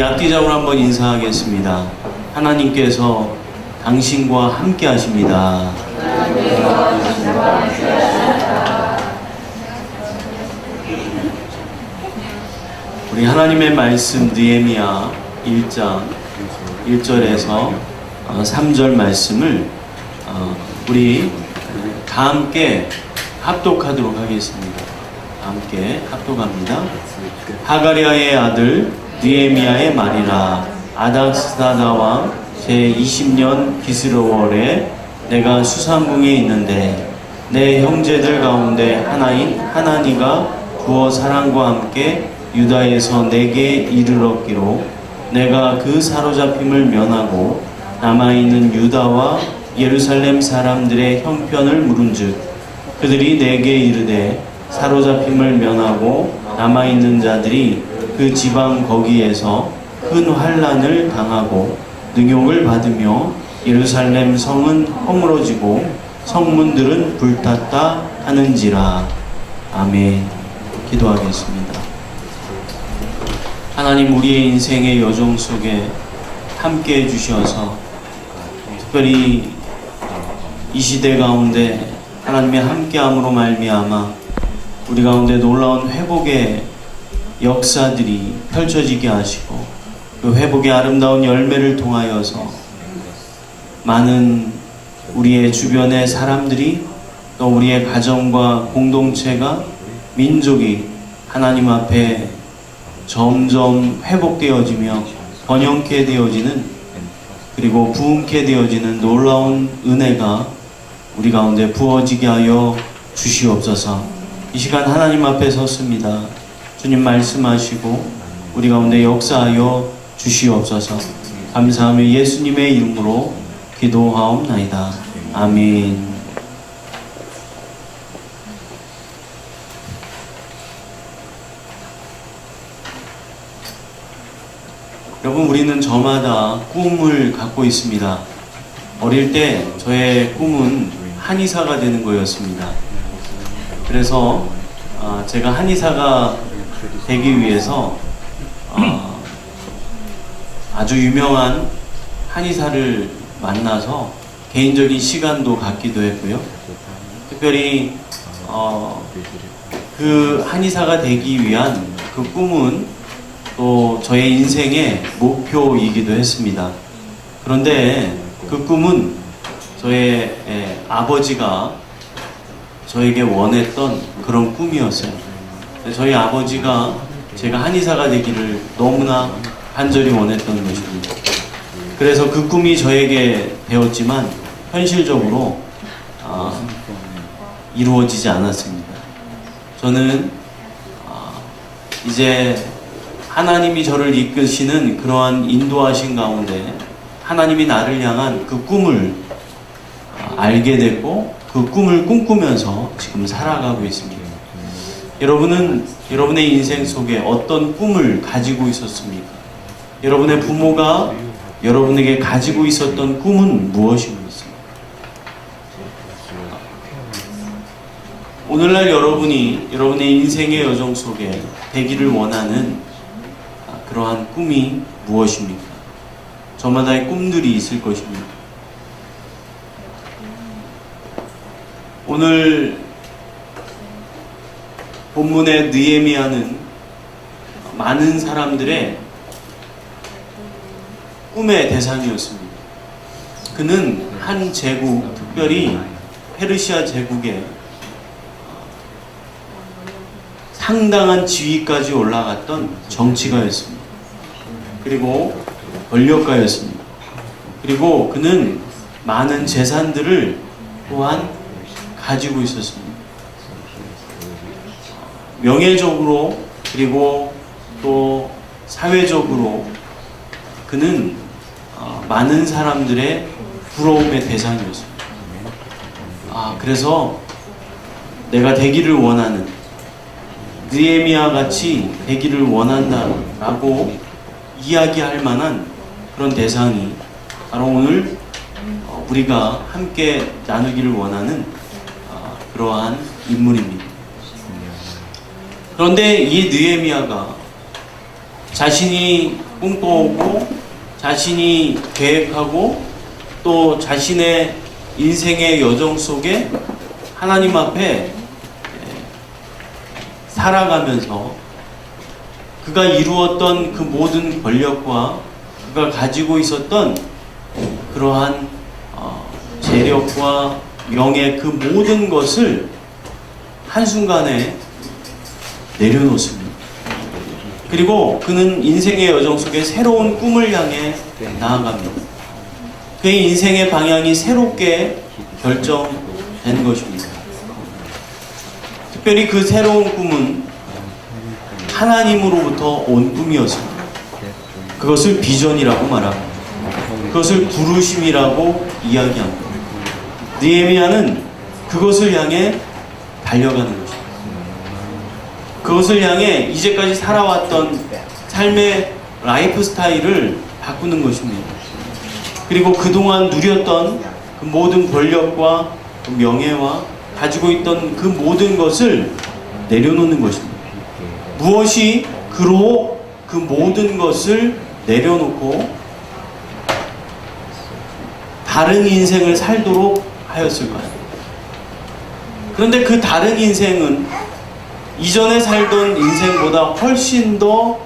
악기작으로 한번 인사하겠습니다. 하나님께서 당신과 함께 하십니다. 우리 하나님의 말씀 느헤미야 1장 1절에서 3절 말씀을 우리 다 함께 합독하도록 하겠습니다. 함께 합독합니다. 하가랴의 아들 느헤미야의 말이라. 아닥사다 왕 제20년 기스로월에 내가 수산궁에 있는데 내 형제들 가운데 하나인 하나니가 부어 사람과 함께 유다에서 내게 이르렀기로 내가 그 사로잡힘을 면하고 남아있는 유다와 예루살렘 사람들의 형편을 물은즉 그들이 내게 이르되 사로잡힘을 면하고 남아있는 자들이 그 지방 거기에서 큰 환난을 당하고 능욕을 받으며 예루살렘 성은 허물어지고 성문들은 불탔다 하는지라. 아멘. 기도하겠습니다. 하나님, 우리의 인생의 여정 속에 함께 해주셔서 특별히 이 시대 가운데 하나님의 함께함으로 말미암아 우리 가운데 놀라운 회복의 역사들이 펼쳐지게 하시고 그 회복의 아름다운 열매를 통하여서 많은 우리의 주변의 사람들이 또 우리의 가정과 공동체가 민족이 하나님 앞에 점점 회복되어지며 번영케 되어지는 그리고 부흥케 되어지는 놀라운 은혜가 우리 가운데 부어지게 하여 주시옵소서. 이 시간 하나님 앞에 섰습니다. 주님 말씀하시고 우리 가운데 역사하여 주시옵소서. 감사하며 예수님의 이름으로 기도하옵나이다. 아멘. 여러분, 우리는 저마다 꿈을 갖고 있습니다. 어릴 때 저의 꿈은 한의사가 되는 거였습니다. 그래서 제가 한의사가 되기 위해서 아주 유명한 한의사를 만나서 개인적인 시간도 갖기도 했고요. 특별히 그 한의사가 되기 위한 그 꿈은 또 저의 인생의 목표이기도 했습니다. 그런데 그 꿈은 저의 아버지가 저에게 원했던 그런 꿈이었어요. 저희 아버지가 제가 한의사가 되기를 너무나 간절히 원했던 것입니다. 그래서 그 꿈이 저에게 되었지만 현실적으로 이루어지지 않았습니다. 저는 이제 하나님이 저를 이끄시는 그러한 인도하신 가운데 하나님이 나를 향한 그 꿈을 알게 됐고 그 꿈을 꿈꾸면서 지금 살아가고 있습니다. 여러분은 여러분의 인생 속에 어떤 꿈을 가지고 있었습니까? 여러분의 부모가 여러분에게 가지고 있었던 꿈은 무엇입니까? 오늘날 여러분이 여러분의 인생의 여정 속에 되기를 원하는 그러한 꿈이 무엇입니까? 저마다의 꿈들이 있을 것입니다. 오늘 본문의 느헤미야는 많은 사람들의 꿈의 대상이었습니다. 그는 한 제국, 특별히 페르시아 제국에 상당한 지위까지 올라갔던 정치가였습니다. 그리고 권력가였습니다. 그리고 그는 많은 재산들을 또한 가지고 있었습니다. 명예적으로 그리고 또 사회적으로 그는 많은 사람들의 부러움의 대상이었습니다. 그래서 내가 되기를 원하는 느헤미야 같이 되기를 원한다라고 이야기할 만한 그런 대상이 바로 오늘 우리가 함께 나누기를 원하는 그러한 인물입니다. 그런데 이 느헤미야가 자신이 꿈꿔오고 자신이 계획하고 또 자신의 인생의 여정 속에 하나님 앞에 살아가면서 그가 이루었던 그 모든 권력과 그가 가지고 있었던 그러한 재력과 명예 그 모든 것을 한순간에 내려놓습니다. 그리고 그는 인생의 여정 속에 새로운 꿈을 향해 나아갑니다. 그의 인생의 방향이 새롭게 결정된 것입니다. 특별히 그 새로운 꿈은 하나님으로부터 온 꿈이었습니다. 그것을 비전이라고 말합니다. 그것을 부르심이라고 이야기합니다. 느헤미야는 그것을 향해 달려가는 것입니다. 그것을 향해 이제까지 살아왔던 삶의 라이프 스타일을 바꾸는 것입니다. 그리고 그동안 누렸던 그 모든 권력과 그 명예와 가지고 있던 그 모든 것을 내려놓는 것입니다. 무엇이 그로 그 모든 것을 내려놓고 다른 인생을 살도록 하였을까요? 그런데 그 다른 인생은 이전에 살던 인생보다 훨씬 더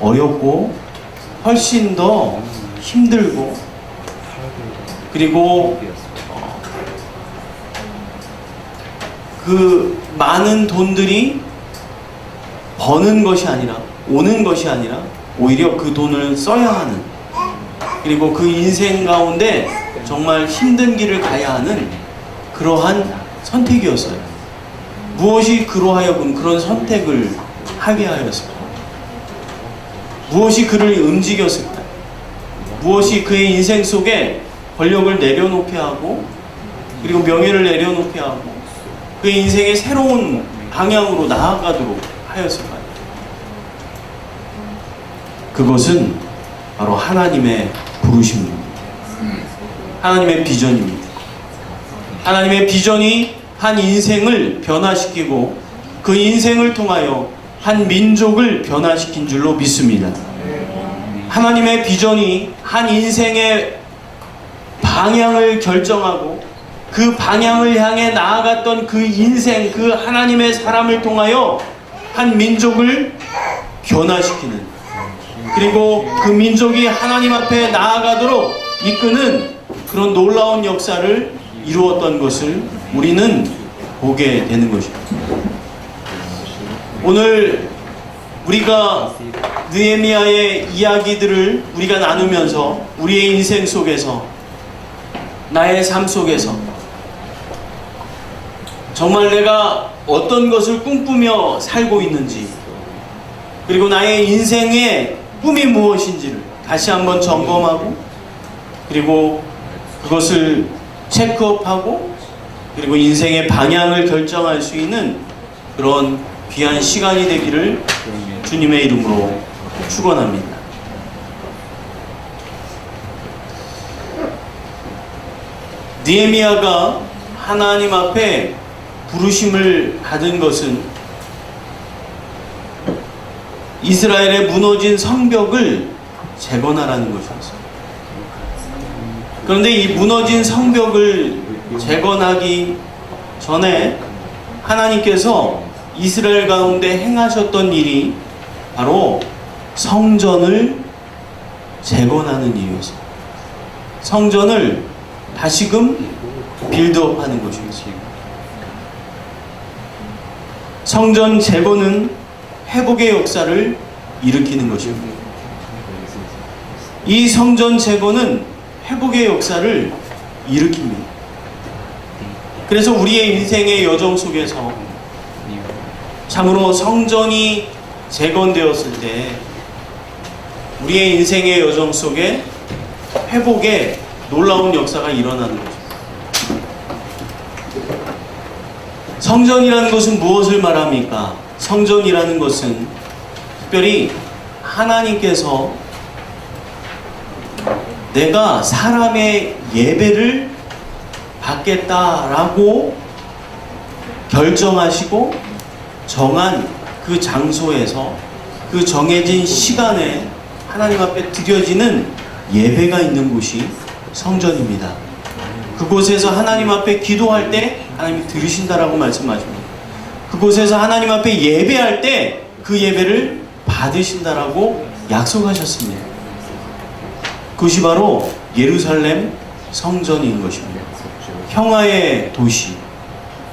어렵고 훨씬 더 힘들고 그리고 그 많은 돈들이 버는 것이 아니라 오는 것이 아니라 오히려 그 돈을 써야 하는 그리고 그 인생 가운데 정말 힘든 길을 가야 하는 그러한 선택이었어요. 무엇이 그로 하여금 그런 선택을 하게 하였을까? 무엇이 그를 움직였을까? 무엇이 그의 인생 속에 권력을 내려놓게 하고 그리고 명예를 내려놓게 하고 그의 인생의 새로운 방향으로 나아가도록 하였을까요? 그것은 바로 하나님의 부르심입니다. 하나님의 비전입니다. 하나님의 비전이 한 인생을 변화시키고 그 인생을 통하여 한 민족을 변화시킨 줄로 믿습니다. 하나님의 비전이 한 인생의 방향을 결정하고 그 방향을 향해 나아갔던 그 인생, 그 하나님의 사람을 통하여 한 민족을 변화시키는 그리고 그 민족이 하나님 앞에 나아가도록 이끄는 그런 놀라운 역사를 이루었던 것을 우리는 보게 되는 것입니다. 오늘 우리가 느헤미야의 이야기들을 우리가 나누면서 우리의 인생 속에서 나의 삶 속에서 정말 내가 어떤 것을 꿈꾸며 살고 있는지 그리고 나의 인생의 꿈이 무엇인지를 다시 한번 점검하고 그리고 그것을 체크업하고 그리고 인생의 방향을 결정할 수 있는 그런 귀한 시간이 되기를 주님의 이름으로 축원합니다. 느헤미야가 하나님 앞에 부르심을 받은 것은 이스라엘의 무너진 성벽을 재건하라는 것이었어요. 그런데 이 무너진 성벽을 재건하기 전에 하나님께서 이스라엘 가운데 행하셨던 일이 바로 성전을 재건하는 일이었어요. 성전을 다시금 빌드업하는 것이었어요. 성전 재건은 회복의 역사를 일으키는 것입니다. 이 성전 재건은 회복의 역사를 일으킵니다. 그래서 우리의 인생의 여정 속에서 참으로 성전이 재건되었을 때 우리의 인생의 여정 속에 회복의 놀라운 역사가 일어나는 것입니다. 성전이라는 것은 무엇을 말합니까? 성전이라는 것은 특별히 하나님께서 내가 사람의 예배를 받겠다라고 결정하시고 정한 그 장소에서 그 정해진 시간에 하나님 앞에 드려지는 예배가 있는 곳이 성전입니다. 그곳에서 하나님 앞에 기도할 때 하나님이 들으신다라고 말씀하십니다. 그곳에서 하나님 앞에 예배할 때 그 예배를 받으신다라고 약속하셨습니다. 그것이 바로 예루살렘 성전인 것입니다. 평화의 도시,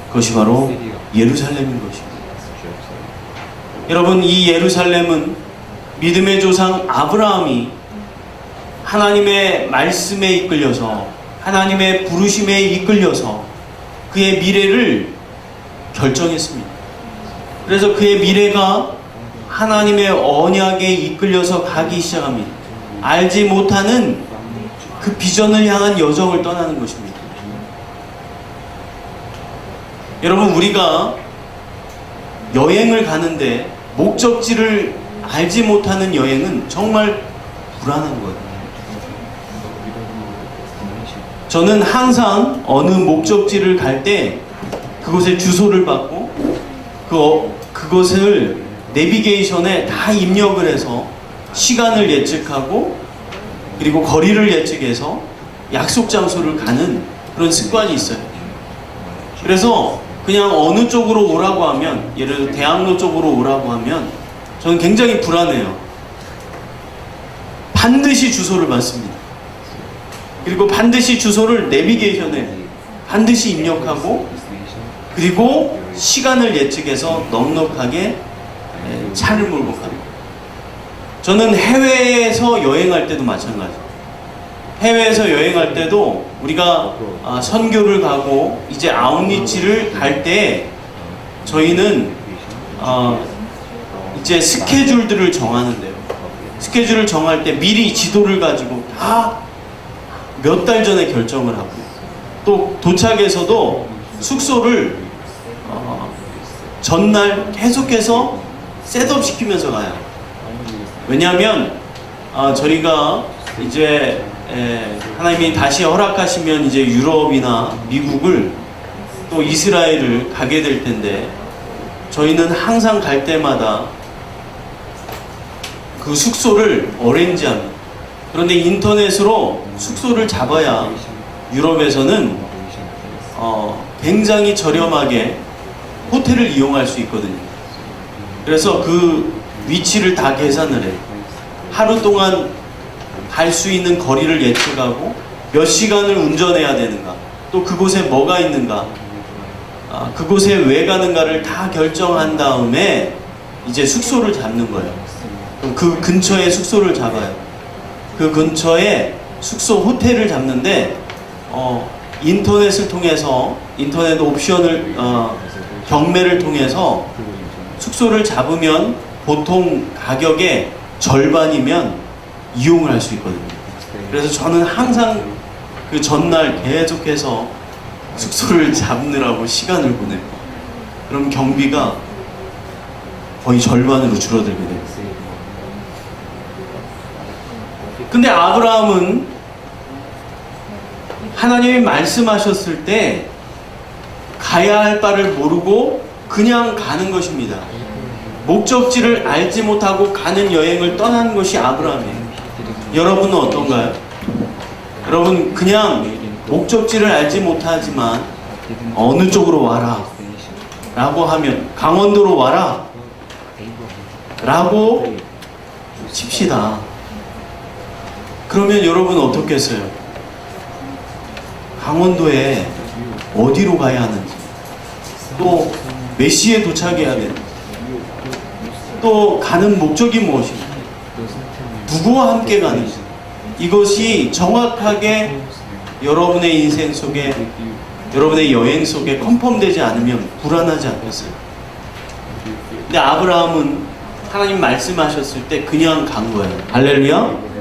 그것이 바로 예루살렘인 것입니다. 여러분, 이 예루살렘은 믿음의 조상 아브라함이 하나님의 말씀에 이끌려서, 하나님의 부르심에 이끌려서 그의 미래를 결정했습니다. 그래서 그의 미래가 하나님의 언약에 이끌려서 가기 시작합니다. 알지 못하는 그 비전을 향한 여정을 떠나는 것입니다. 여러분, 우리가 여행을 가는데 목적지를 알지 못하는 여행은 정말 불안한 거예요. 저는 항상 어느 목적지를 갈 때 그곳의 주소를 받고 그것을 내비게이션에 다 입력을 해서 시간을 예측하고 그리고 거리를 예측해서 약속 장소를 가는 그런 습관이 있어요. 그래서 그냥 어느 쪽으로 오라고 하면, 예를 들어 대학로 쪽으로 오라고 하면 저는 굉장히 불안해요. 반드시 주소를 받습니다. 그리고 반드시 주소를 내비게이션에 반드시 입력하고 그리고 시간을 예측해서 넉넉하게 차를 몰고 갑니다. 저는 해외에서 여행할 때도 마찬가지예요. 해외에서 여행할 때도 우리가 선교를 가고 이제 아웃리치를 갈 때 저희는 이제 스케줄들을 정하는데요. 스케줄을 정할 때 미리 지도를 가지고 다 몇 달 전에 결정을 하고, 또 도착해서도 숙소를 전날 계속해서 셋업 시키면서 가요. 왜냐하면 저희가 이제 하나님이 다시 허락하시면 이제 유럽이나 미국을 또 이스라엘을 가게 될 텐데, 저희는 항상 갈 때마다 그 숙소를 어레인지합니다. 그런데 인터넷으로 숙소를 잡아야 유럽에서는 굉장히 저렴하게 호텔을 이용할 수 있거든요. 그래서 그 위치를 다 계산을 해요. 하루 동안 갈 수 있는 거리를 예측하고 몇 시간을 운전해야 되는가, 또 그곳에 뭐가 있는가, 그곳에 왜 가는가를 다 결정한 다음에 이제 숙소를 잡는 거예요. 그럼 그 근처에 숙소를 잡아요. 그 근처에 숙소 호텔을 잡는데 인터넷을 통해서, 인터넷 옵션을 경매를 통해서 숙소를 잡으면 보통 가격의 절반이면 이용을 할 수 있거든요. 그래서 저는 항상 그 전날 계속해서 숙소를 잡느라고 시간을 보내고, 그럼 경비가 거의 절반으로 줄어들게 돼요. 근데 아브라함은 하나님이 말씀하셨을 때 가야 할 바를 모르고 그냥 가는 것입니다. 목적지를 알지 못하고 가는 여행을 떠나는 것이 아브라함이에요. 여러분은 어떤가요? 여러분, 그냥 목적지를 알지 못하지만 어느 쪽으로 와라 라고 하면, 강원도로 와라 라고 칩시다. 그러면 여러분은 어떻겠어요? 강원도에 어디로 가야 하는지, 또 몇 시에 도착해야 되는지, 또 가는 목적이 무엇인지, 누구와 함께 가는지, 이것이 정확하게 여러분의 인생 속에, 여러분의 여행 속에 컨펌되지 않으면 불안하지 않겠어요? 근데 아브라함은 하나님 말씀하셨을 때 그냥 간 거예요. 할렐루야.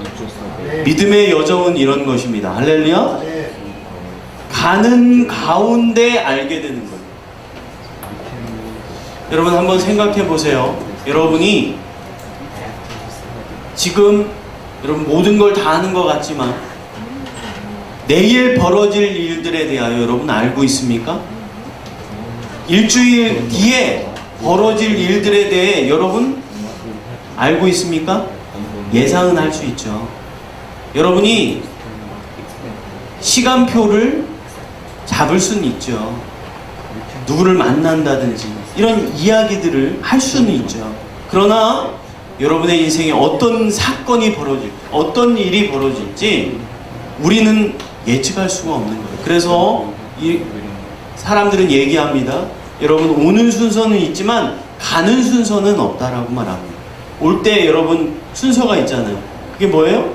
믿음의 여정은 이런 것입니다. 할렐루야. 가는 가운데 알게 되는 거예요. 여러분, 한번 생각해 보세요. 여러분이 지금 여러분 모든 걸 다 아는 것 같지만 내일 벌어질 일들에 대하여 여러분 알고 있습니까? 일주일 뒤에 벌어질 일들에 대해 여러분 알고 있습니까? 예상은 할 수 있죠. 여러분이 시간표를 잡을 수는 있죠. 누구를 만난다든지 이런 이야기들을 할 수는 있죠. 그러나 여러분의 인생에 어떤 사건이 벌어질지, 어떤 일이 벌어질지 우리는 예측할 수가 없는 거예요. 그래서 사람들은 얘기합니다. 여러분, 오는 순서는 있지만 가는 순서는 없다라고 말합니다. 올 때 여러분 순서가 있잖아요. 그게 뭐예요?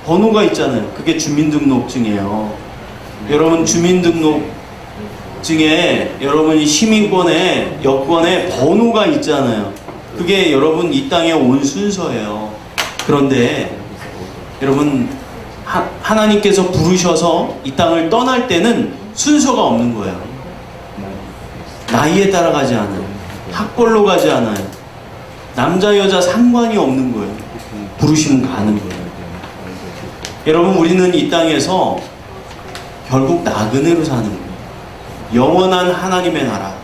번호가 있잖아요. 그게 주민등록증이에요. 여러분, 주민등록증에 여러분이 시민권에 여권에 번호가 있잖아요. 그게 여러분 이 땅에 온 순서예요. 그런데 여러분, 하나님께서 부르셔서 이 땅을 떠날 때는 순서가 없는 거예요. 나이에 따라 가지 않아요. 학벌로 가지 않아요. 남자 여자 상관이 없는 거예요. 부르시면 가는 거예요. 여러분, 우리는 이 땅에서 결국 나그네로 사는 거예요. 영원한 하나님의 나라,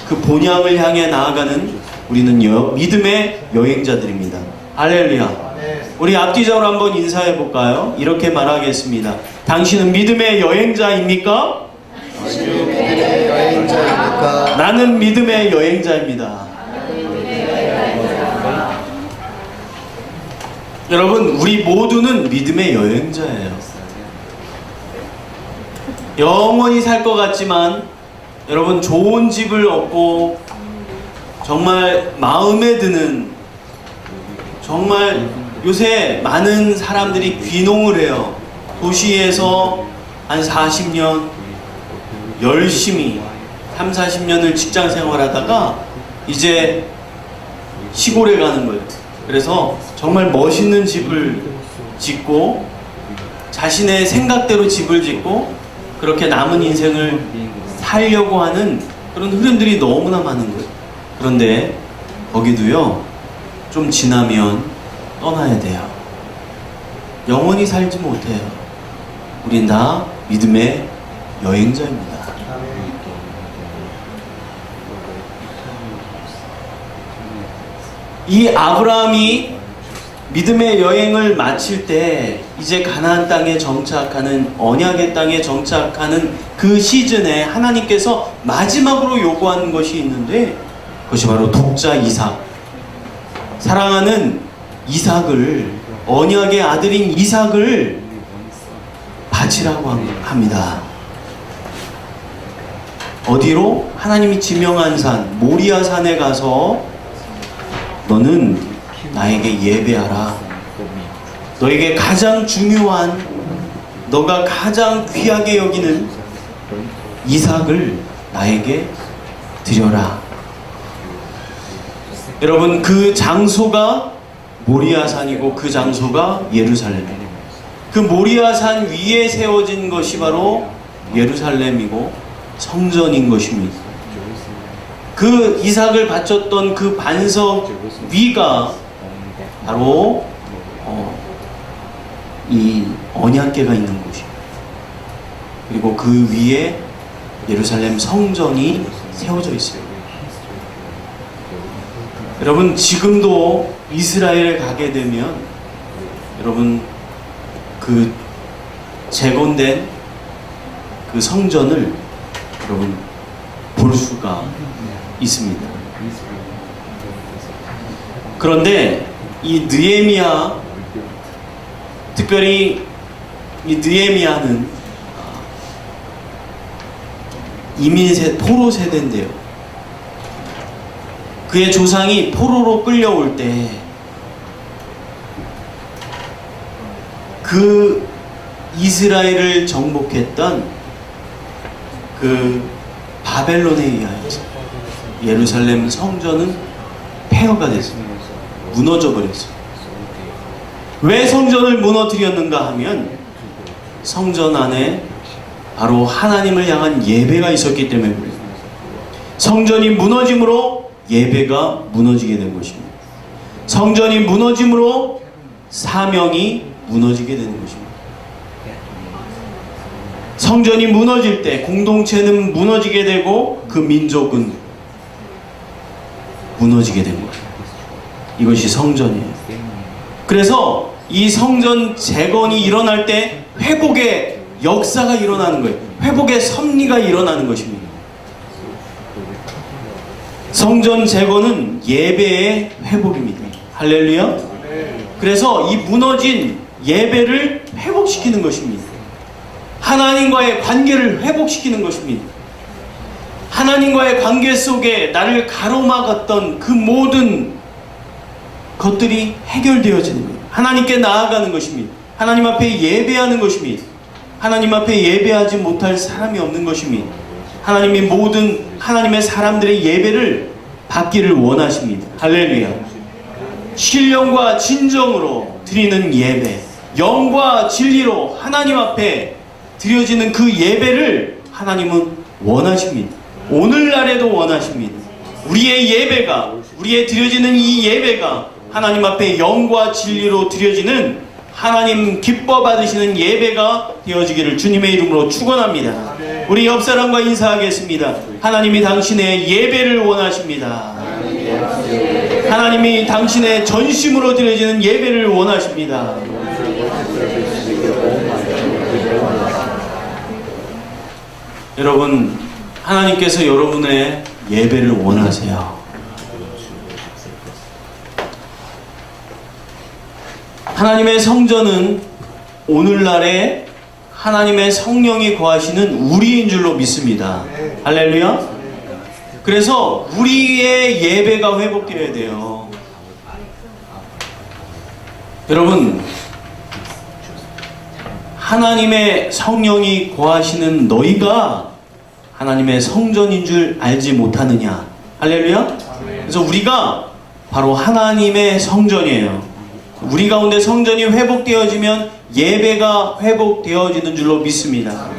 그 본향을 향해 나아가는 우리는 믿음의 여행자들입니다. 할렐루야. 우리 앞뒤적으로 한번 인사해 볼까요? 이렇게 말하겠습니다. 당신은 믿음의 여행자입니까? 나는 믿음의 여행자입니다. 여러분, 우리 모두는 믿음의 여행자예요. 영원히 살 것 같지만 여러분, 좋은 집을 얻고 정말 마음에 드는, 정말 요새 많은 사람들이 귀농을 해요. 도시에서 한 40년 열심히 3, 40년을 직장 생활하다가 이제 시골에 가는 거예요. 그래서 정말 멋있는 집을 짓고 자신의 생각대로 집을 짓고 그렇게 남은 인생을 살려고 하는 그런 흐름들이 너무나 많은 거예요. 그런데 거기도요, 좀 지나면 떠나야 돼요. 영원히 살지 못해요. 우린 다 믿음의 여행자입니다. 이 아브라함이 믿음의 여행을 마칠 때 이제 가나안 땅에 정착하는, 언약의 땅에 정착하는 그 시즌에 하나님께서 마지막으로 요구하는 것이 있는데 그것이 바로 독자 이삭, 사랑하는 이삭을, 언약의 아들인 이삭을 바치라고 합니다. 어디로? 하나님이 지명한 산 모리아 산에 가서 너는 나에게 예배하라. 너에게 가장 중요한, 너가 가장 귀하게 여기는 이삭을 나에게 드려라. 여러분, 그 장소가 모리아산이고 그 장소가 예루살렘이에요. 그 모리아산 위에 세워진 것이 바로 예루살렘이고 성전인 것입니다. 그 이삭을 바쳤던 그 반석 위가 바로 이 언약궤가 있는 곳이에요. 그리고 그 위에 예루살렘 성전이 세워져 있어요. 여러분, 지금도 이스라엘에 가게 되면 여러분, 그 재건된 그 성전을 여러분 볼 수가 있습니다. 그런데 이 느헤미야, 특별히 이 느헤미야는 포로 세대인데요. 그의 조상이 포로로 끌려올 때 그 이스라엘을 정복했던 그 바벨론에 의하여서 예루살렘 성전은 폐허가 됐습니다. 무너져 버렸어요. 왜 성전을 무너뜨렸는가 하면 성전 안에 바로 하나님을 향한 예배가 있었기 때문에 그래요. 성전이 무너짐으로 예배가 무너지게 된 것입니다. 성전이 무너짐으로 사명이 무너지게 되는 것입니다. 성전이 무너질 때 공동체는 무너지게 되고 그 민족은 무너지게 된 거예요. 이것이 성전이에요. 그래서 이 성전 재건이 일어날 때 회복의 역사가 일어나는 거예요. 회복의 섭리가 일어나는 것입니다. 성전 재건은 예배의 회복입니다. 할렐루야. 그래서 이 무너진 예배를 회복시키는 것입니다. 하나님과의 관계를 회복시키는 것입니다. 하나님과의 관계 속에 나를 가로막았던 그 모든 것들이 해결되어지는 거예요. 하나님께 나아가는 것입니다. 하나님 앞에 예배하는 것입니다. 하나님 앞에 예배하지 못할 사람이 없는 것입니다. 하나님이 모든 하나님의 사람들의 예배를 받기를 원하십니다. 할렐루야. 신령과 진정으로 드리는 예배, 영과 진리로 하나님 앞에 드려지는 그 예배를 하나님은 원하십니다. 오늘날에도 원하십니다. 우리의 예배가, 우리의 드려지는 이 예배가 하나님 앞에 영과 진리로 드려지는 하나님 기뻐 받으시는 예배가 되어지기를 주님의 이름으로 축원합니다. 우리 옆 사람과 인사하겠습니다. 하나님이 당신의 예배를 원하십니다. 하나님이 당신의 전심으로 드려지는 예배를 원하십니다. 여러분, 하나님께서 여러분의 예배를 원하세요. 하나님의 성전은 오늘날에 하나님의 성령이 거하시는 우리인 줄로 믿습니다. 할렐루야. 그래서 우리의 예배가 회복되어야 돼요. 여러분, 하나님의 성령이 거하시는 너희가 하나님의 성전인 줄 알지 못하느냐. 할렐루야. 그래서 우리가 바로 하나님의 성전이에요. 우리 가운데 성전이 회복되어지면 예배가 회복되어지는 줄로 믿습니다.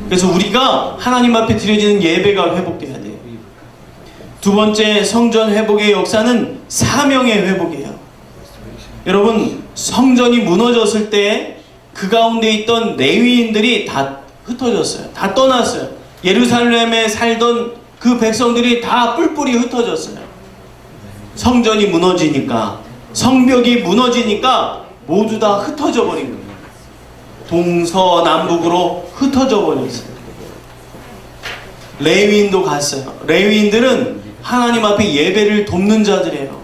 그래서 우리가 하나님 앞에 드려지는 예배가 회복돼야 돼요. 두 번째 성전 회복의 역사는 사명의 회복이에요. 여러분, 성전이 무너졌을 때 그 가운데 있던 레위인들이 다 흩어졌어요. 다 떠났어요. 예루살렘에 살던 그 백성들이 다 뿔뿔이 흩어졌어요. 성전이 무너지니까, 성벽이 무너지니까 모두 다 흩어져 버린 거예요. 동서남북으로 흩어져 버렸어요. 레위인도 갔어요. 레위인들은 하나님 앞에 예배를 돕는 자들이에요.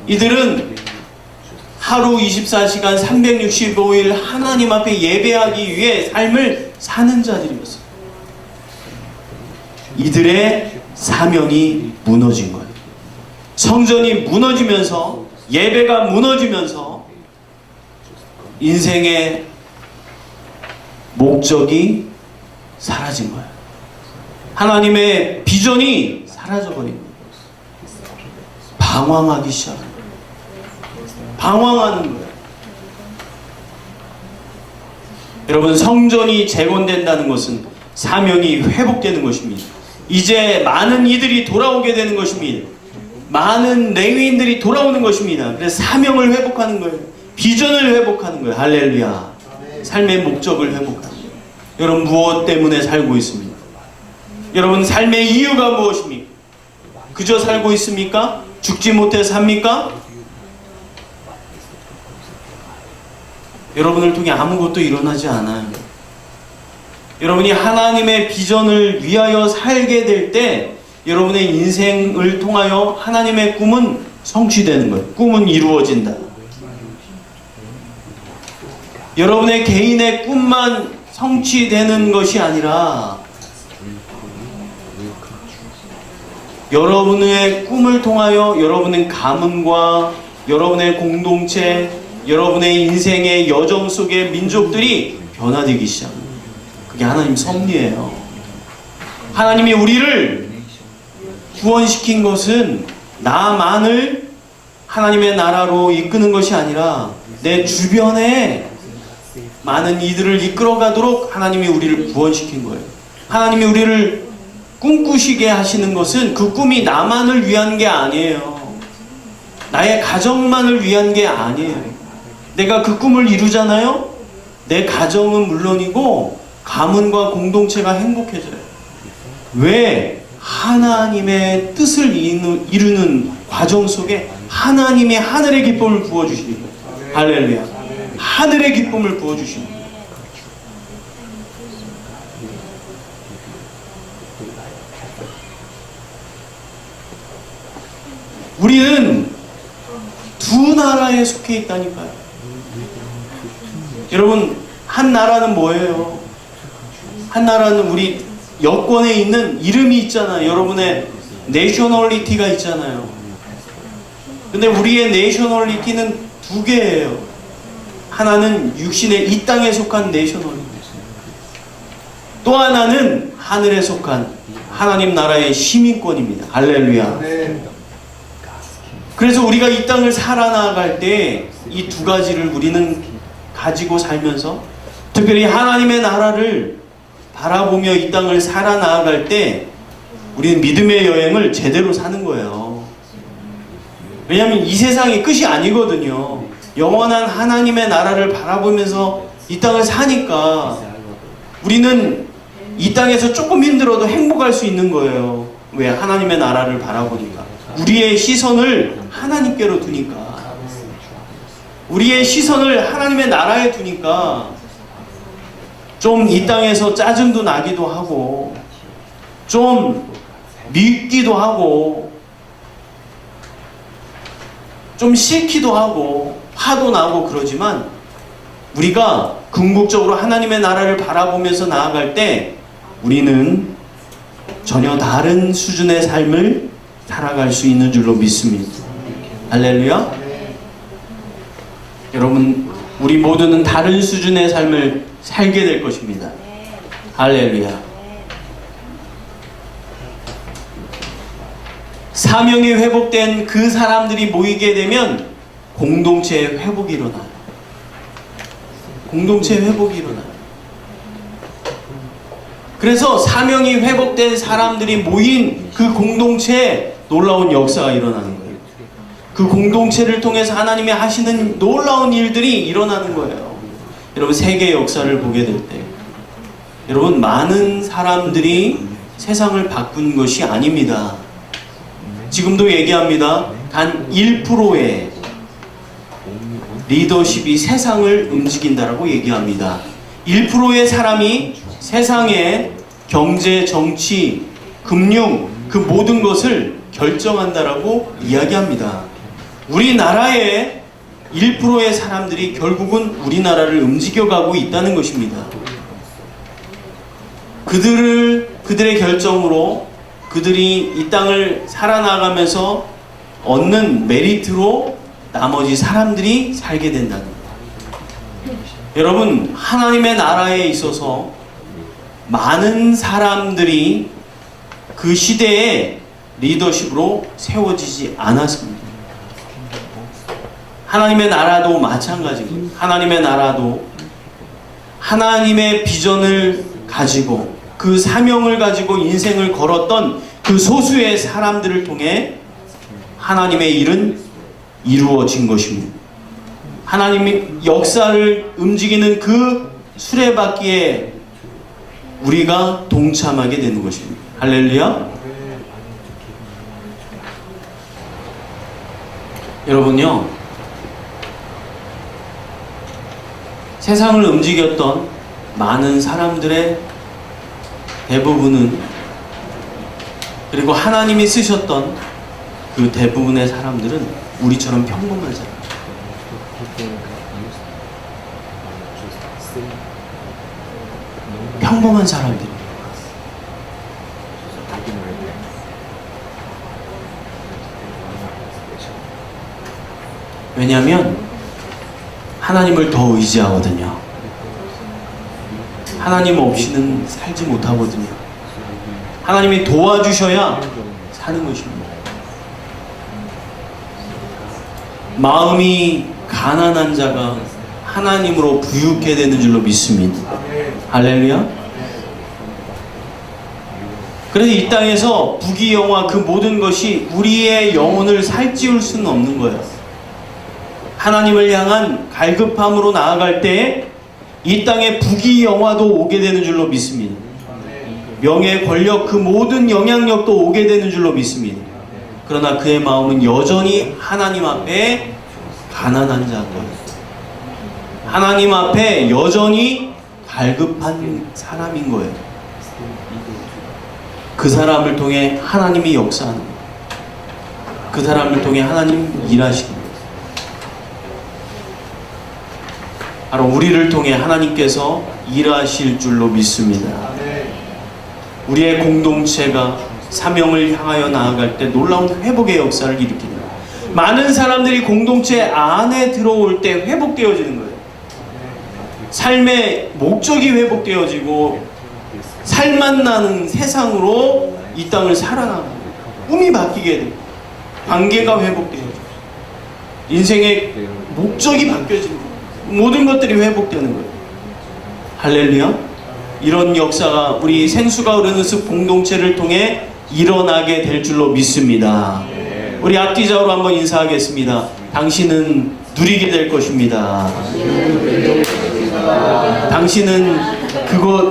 이들은 하루 24시간 365일 하나님 앞에 예배하기 위해 삶을 사는 자들이었어요. 이들의 사명이 무너진 거예요. 성전이 무너지면서, 예배가 무너지면서 인생의 목적이 사라진 거예요. 하나님의 비전이 사라져버린 거예요. 방황하기 시작해요. 방황하는 거예요. 여러분, 성전이 재건된다는 것은 사명이 회복되는 것입니다. 이제 많은 이들이 돌아오게 되는 것입니다. 많은 레위인들이 돌아오는 것입니다. 그래서 사명을 회복하는 거예요. 비전을 회복하는 거예요. 할렐루야. 삶의 목적을 회복하는 거예요. 여러분, 무엇 때문에 살고 있습니까? 여러분, 삶의 이유가 무엇입니까? 그저 살고 있습니까? 죽지 못해 삽니까? 여러분을 통해 아무것도 일어나지 않아요. 여러분이 하나님의 비전을 위하여 살게 될 때 여러분의 인생을 통하여 하나님의 꿈은 성취되는 거예요. 꿈은 이루어진다. 여러분의 개인의 꿈만 성취되는 것이 아니라 여러분의 꿈을 통하여 여러분의 가문과 여러분의 공동체, 여러분의 인생의 여정 속의 민족들이 변화되기 시작합니다. 그게 하나님 섭리예요. 하나님이 우리를 구원시킨 것은 나만을 하나님의 나라로 이끄는 것이 아니라 내 주변에 많은 이들을 이끌어가도록 하나님이 우리를 구원시킨 거예요. 하나님이 우리를 꿈꾸시게 하시는 것은 그 꿈이 나만을 위한 게 아니에요. 나의 가정만을 위한 게 아니에요. 내가 그 꿈을 이루잖아요? 내 가정은 물론이고 가문과 공동체가 행복해져요. 왜? 하나님의 뜻을 이루는 과정 속에 하나님의 하늘의 기쁨을 부어주시는 거예요. 할렐루야. 하늘의 기쁨을 부어주시는 거예요. 우리는 두 나라에 속해 있다니까요. 여러분, 한 나라는 뭐예요? 한 나라는 우리 여권에 있는 이름이 있잖아요. 여러분의 내셔널리티가 있잖아요. 근데 우리의 내셔널리티는 두 개예요. 하나는 육신의 이 땅에 속한 내셔널리티, 또 하나는 하늘에 속한 하나님 나라의 시민권입니다. 할렐루야. 그래서 우리가 이 땅을 살아나갈 때 이 두 가지를 우리는 가지고 살면서, 특별히 하나님의 나라를 바라보며 이 땅을 살아나갈 때 우리는 믿음의 여행을 제대로 사는 거예요. 왜냐하면 이 세상이 끝이 아니거든요. 영원한 하나님의 나라를 바라보면서 이 땅을 사니까 우리는 이 땅에서 조금 힘들어도 행복할 수 있는 거예요. 왜? 하나님의 나라를 바라보니까. 우리의 시선을 하나님께로 두니까. 우리의 시선을 하나님의 나라에 두니까 좀 이 땅에서 짜증도 나기도 하고, 좀 밉기도 하고, 좀 싫기도 하고, 화도 나고 그러지만, 우리가 궁극적으로 하나님의 나라를 바라보면서 나아갈 때 우리는 전혀 다른 수준의 삶을 살아갈 수 있는 줄로 믿습니다. 할렐루야. 여러분, 우리 모두는 다른 수준의 삶을 살게 될 것입니다. 할렐루야. 사명이 회복된 그 사람들이 모이게 되면 공동체의 회복이 일어나요. 공동체의 회복이 일어나요. 그래서 사명이 회복된 사람들이 모인 그 공동체에 놀라운 역사가 일어나는 거예요. 그 공동체를 통해서 하나님이 하시는 놀라운 일들이 일어나는 거예요. 여러분, 세계 역사를 보게 될 때 여러분, 많은 사람들이 세상을 바꾸는 것이 아닙니다. 지금도 얘기합니다. 단 1%의 리더십이 세상을 움직인다라고 얘기합니다. 1%의 사람이 세상의 경제, 정치, 금융, 그 모든 것을 결정한다라고 이야기합니다. 우리나라의 1%의 사람들이 결국은 우리나라를 움직여가고 있다는 것입니다. 그들의 결정으로 그들이 이 땅을 살아나가면서 얻는 메리트로 나머지 사람들이 살게 된다는 거예요. 여러분, 하나님의 나라에 있어서 많은 사람들이 그 시대에 리더십으로 세워지지 않았습니다. 하나님의 나라도 마찬가지입니다. 하나님의 나라도 하나님의 비전을 가지고 그 사명을 가지고 인생을 걸었던 그 소수의 사람들을 통해 하나님의 일은 이루어진 것입니다. 하나님이 역사를 움직이는 그 수레바퀴에 우리가 동참하게 되는 것입니다. 할렐루야. 여러분요, 세상을 움직였던 많은 사람들의 대부분은, 그리고 하나님이 쓰셨던 그 대부분의 사람들은 우리처럼 평범한 사람, 평범한 사람들. 왜냐하면 하나님을 더 의지하거든요. 하나님 없이는 살지 못하거든요. 하나님이 도와주셔야 사는 것입니다. 마음이 가난한 자가 하나님으로 부유케 되는 줄로 믿습니다. 할렐루야. 그래서 이 땅에서 부귀영화 그 모든 것이 우리의 영혼을 살찌울 수는 없는 거예요. 하나님을 향한 갈급함으로 나아갈 때 이 땅에 부귀영화도 오게 되는 줄로 믿습니다. 명예, 권력, 그 모든 영향력도 오게 되는 줄로 믿습니다. 그러나 그의 마음은 여전히 하나님 앞에 가난한 자인 거예요. 하나님 앞에 여전히 갈급한 사람인 거예요. 그 사람을 통해 하나님이 역사하는 거예요. 그 사람을 통해 하나님 일하시는 거예요. 바로 우리를 통해 하나님께서 일하실 줄로 믿습니다. 우리의 공동체가 사명을 향하여 나아갈 때 놀라운 회복의 역사를 일으킵니다. 많은 사람들이 공동체 안에 들어올 때 회복되어지는 거예요. 삶의 목적이 회복되어지고 살만 나는 세상으로 이 땅을 살아나고 꿈이 바뀌게 되고 관계가 회복되어지고 인생의 목적이 바뀌어지는 거예요. 모든 것들이 회복되는 거예요. 할렐루야. 이런 역사가 우리 생수가 흐르는 숲 공동체를 통해 일어나게 될 줄로 믿습니다. 우리 앞뒤자로 한번 인사하겠습니다. 당신은 누리게 될 것입니다. 당신은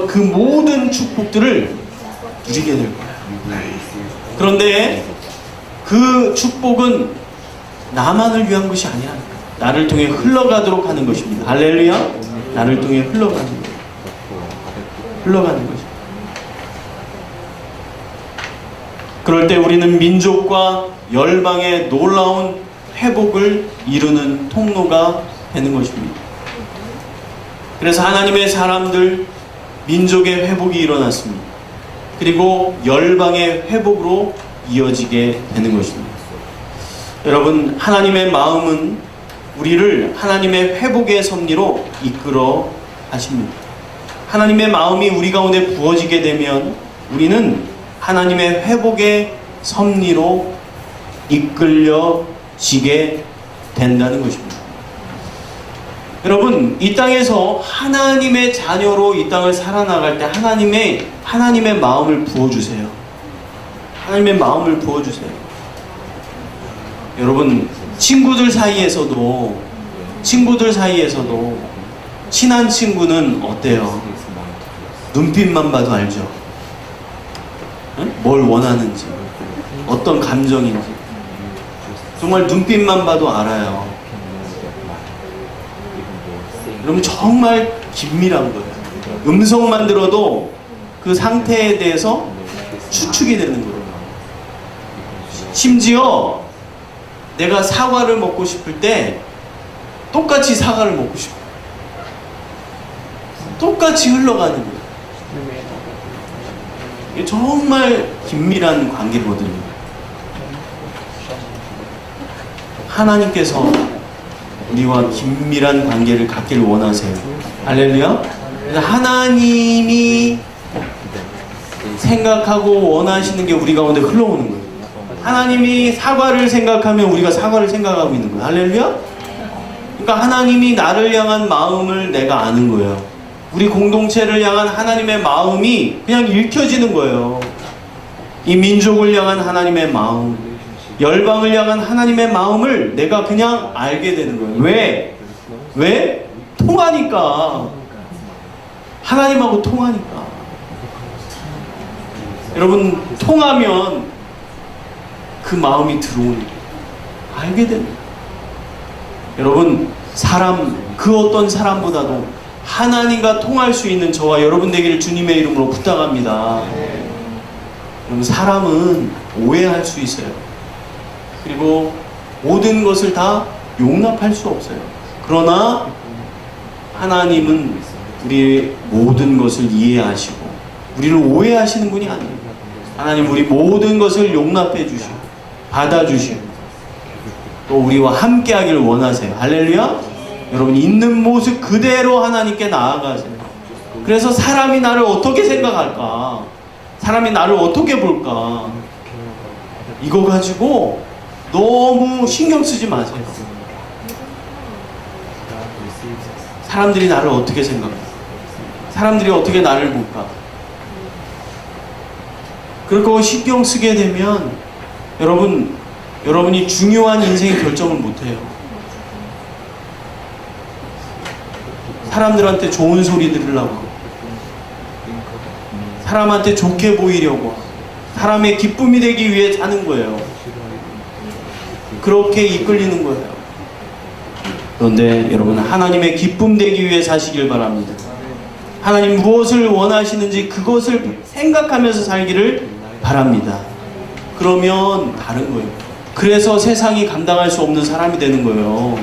그 모든 축복들을 누리게 될 거예요. 그런데 그 축복은 나만을 위한 것이 아니야. 나를 통해 흘러가도록 하는 것입니다. 할렐루야. 나를 통해 흘러가는 것입니다. 그럴 때 우리는 민족과 열방의 놀라운 회복을 이루는 통로가 되는 것입니다. 그래서 하나님의 사람들, 민족의 회복이 일어났습니다. 그리고 열방의 회복으로 이어지게 되는 것입니다. 여러분, 하나님의 마음은 우리를 하나님의 회복의 섭리로 이끌어 가십니다. 하나님의 마음이 우리 가운데 부어지게 되면 우리는 하나님의 회복의 섭리로 이끌려지게 된다는 것입니다. 여러분, 이 땅에서 하나님의 자녀로 이 땅을 살아나갈 때 하나님의 마음을 부어주세요. 하나님의 마음을 부어주세요. 여러분, 친구들 사이에서도 친한 친구는 어때요? 눈빛만 봐도 알죠? 응? 뭘 원하는지, 어떤 감정인지 정말 눈빛만 봐도 알아요. 여러분, 정말 긴밀한 거예요. 음성만 들어도 그 상태에 대해서 추측이 되는 거예요. 심지어 내가 사과를 먹고 싶을 때 똑같이 사과를 먹고 싶어요. 똑같이 흘러가는 거예요. 이게 정말 긴밀한 관계거든요. 하나님께서 우리와 긴밀한 관계를 갖기를 원하세요. 할렐루야. 그래서 하나님이 생각하고 원하시는 게 우리 가운데 흘러오는 거예요. 하나님이 사과를 생각하면 우리가 사과를 생각하고 있는 거예요. 할렐루야. 그러니까 하나님이 나를 향한 마음을 내가 아는 거예요. 우리 공동체를 향한 하나님의 마음이 그냥 읽혀지는 거예요. 이 민족을 향한 하나님의 마음, 열방을 향한 하나님의 마음을 내가 그냥 알게 되는 거예요. 왜? 통하니까. 하나님하고 통하니까. 여러분, 통하면 그 마음이 들어오는 거예요. 알게 되는 거예요. 여러분, 그 어떤 사람보다도 하나님과 통할 수 있는 저와 여러분 되기를 주님의 이름으로 부탁합니다. 여러분, 사람은 오해할 수 있어요. 그리고 모든 것을 다 용납할 수 없어요. 그러나 하나님은 우리의 모든 것을 이해하시고 우리를 오해하시는 분이 아니에요. 하나님 우리 모든 것을 용납해 주시고 받아주시고 또 우리와 함께 하기를 원하세요. 할렐루야. 여러분, 있는 모습 그대로 하나님께 나아가세요. 그래서 사람이 나를 어떻게 생각할까? 사람이 나를 어떻게 볼까? 이거 가지고 너무 신경 쓰지 마세요. 사람들이 나를 어떻게 생각할까? 사람들이 어떻게 나를 볼까? 그렇게 신경 쓰게 되면 여러분이 중요한 인생의 결정을 못해요. 사람들한테 좋은 소리 들으려고, 사람한테 좋게 보이려고, 사람의 기쁨이 되기 위해 사는 거예요. 그렇게 이끌리는 거예요. 그런데 여러분, 하나님의 기쁨 되기 위해 사시길 바랍니다. 하나님 무엇을 원하시는지 그것을 생각하면서 살기를 바랍니다. 그러면 다른 거예요. 그래서 세상이 감당할 수 없는 사람이 되는 거예요.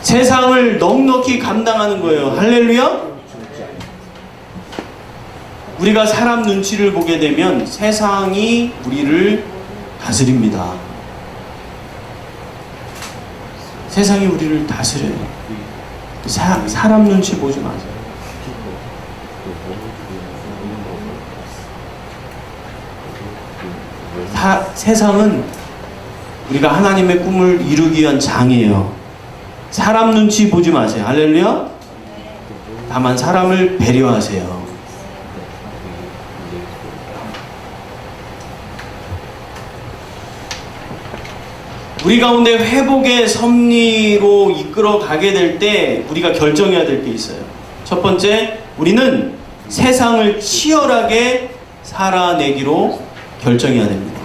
세상을 넉넉히 감당하는 거예요. 할렐루야? 우리가 사람 눈치를 보게 되면 세상이 우리를 다스립니다. 세상이 우리를 다스려요. 사람 눈치 보지 마세요. 세상은 우리가 하나님의 꿈을 이루기 위한 장이에요. 사람 눈치 보지 마세요. 할렐루야? 다만 사람을 배려하세요. 우리 가운데 회복의 섭리로 이끌어 가게 될 때 우리가 결정해야 될 게 있어요. 첫 번째, 우리는 세상을 치열하게 살아내기로 결정해야 됩니다.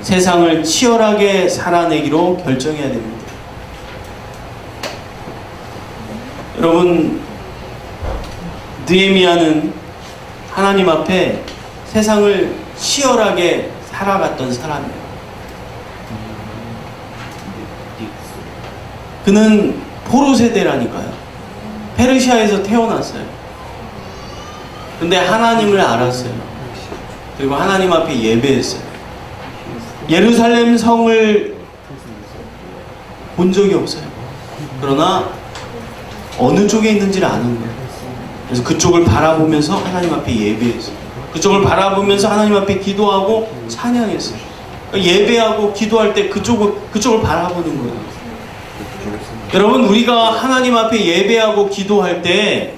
세상을 치열하게 살아내기로 결정해야 됩니다. 여러분, 느헤미야는 하나님 앞에 세상을 치열하게 살아갔던 사람이에요. 그는 포로 세대라니까요. 페르시아에서 태어났어요. 근데 하나님을 알았어요. 그리고 하나님 앞에 예배했어요. 예루살렘 성을 본 적이 없어요. 그러나 어느 쪽에 있는지를 아는 거예요. 그래서 그쪽을 바라보면서 하나님 앞에 예배했어요. 그쪽을 바라보면서 하나님 앞에 기도하고 찬양했어요. 그러니까 예배하고 기도할 때 그쪽을 바라보는 거예요. 여러분, 우리가 하나님 앞에 예배하고 기도할 때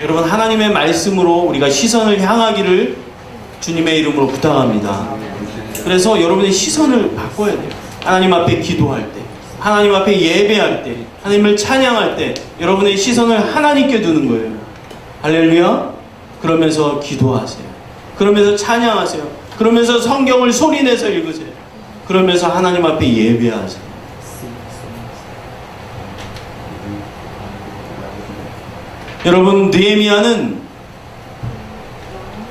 여러분, 하나님의 말씀으로 우리가 시선을 향하기를 주님의 이름으로 부탁합니다. 그래서 여러분의 시선을 바꿔야 돼요. 하나님 앞에 기도할 때, 하나님 앞에 예배할 때, 하나님을 찬양할 때 여러분의 시선을 하나님께 두는 거예요. 할렐루야? 그러면서 기도하세요. 그러면서 찬양하세요. 그러면서 성경을 소리내서 읽으세요. 그러면서 하나님 앞에 예배하세요. 여러분, 느헤미야는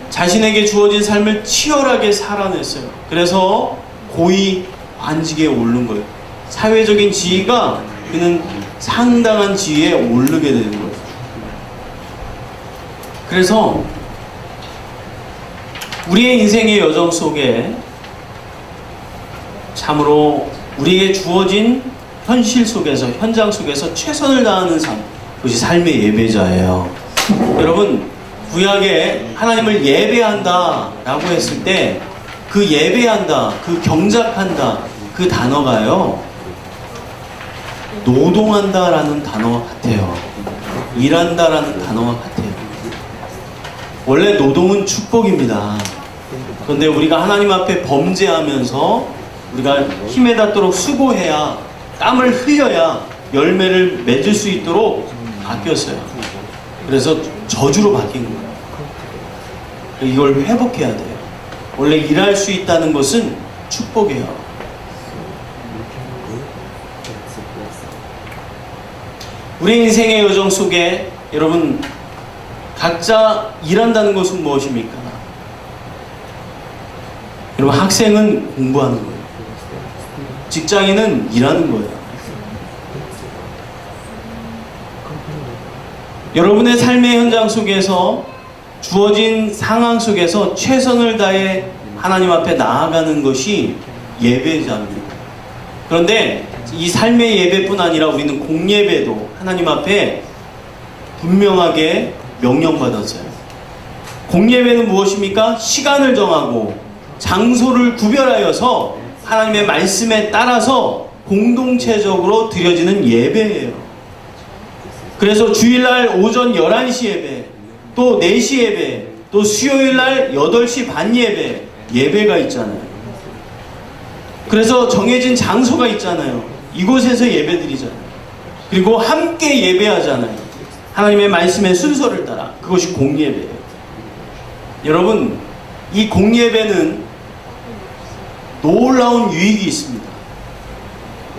자신에게 주어진 삶을 치열하게 살아냈어요. 그래서 고위 관직에 오른 거예요. 사회적인 지위가 그는 상당한 지위에 오르게 되는 거예요. 그래서 우리의 인생의 여정 속에 참으로 우리에게 주어진 현실 속에서, 현장 속에서 최선을 다하는 삶, 그것이 삶의 예배자예요. 여러분, 구약에 하나님을 예배한다 라고 했을 때 그 예배한다, 그 경작한다, 그 단어가요, 노동한다 라는 단어와 같아요. 일한다 라는 단어와 같아요. 원래 노동은 축복입니다. 그런데 우리가 하나님 앞에 범죄하면서 우리가 힘에 닿도록 수고해야, 땀을 흘려야 열매를 맺을 수 있도록 바뀌었어요. 그래서 저주로 바뀐 거예요. 이걸 회복해야 돼요. 원래 일할 수 있다는 것은 축복이에요. 우리 인생의 여정 속에 여러분, 각자 일한다는 것은 무엇입니까? 여러분, 학생은 공부하는 거예요. 직장인은 일하는 거예요. 여러분의 삶의 현장 속에서 주어진 상황 속에서 최선을 다해 하나님 앞에 나아가는 것이 예배자입니다. 그런데 이 삶의 예배뿐 아니라 우리는 공예배도 하나님 앞에 분명하게 명령받았어요. 공예배는 무엇입니까? 시간을 정하고 장소를 구별하여서 하나님의 말씀에 따라서 공동체적으로 드려지는 예배예요. 그래서 주일날 오전 11시 예배, 또 4시 예배, 또 수요일날 8시 반 예배가 있잖아요. 그래서 정해진 장소가 있잖아요. 이곳에서 예배드리잖아요. 그리고 함께 예배하잖아요. 하나님의 말씀의 순서를 따라. 그것이 공예배예요. 여러분, 이 공예배는 놀라운 유익이 있습니다.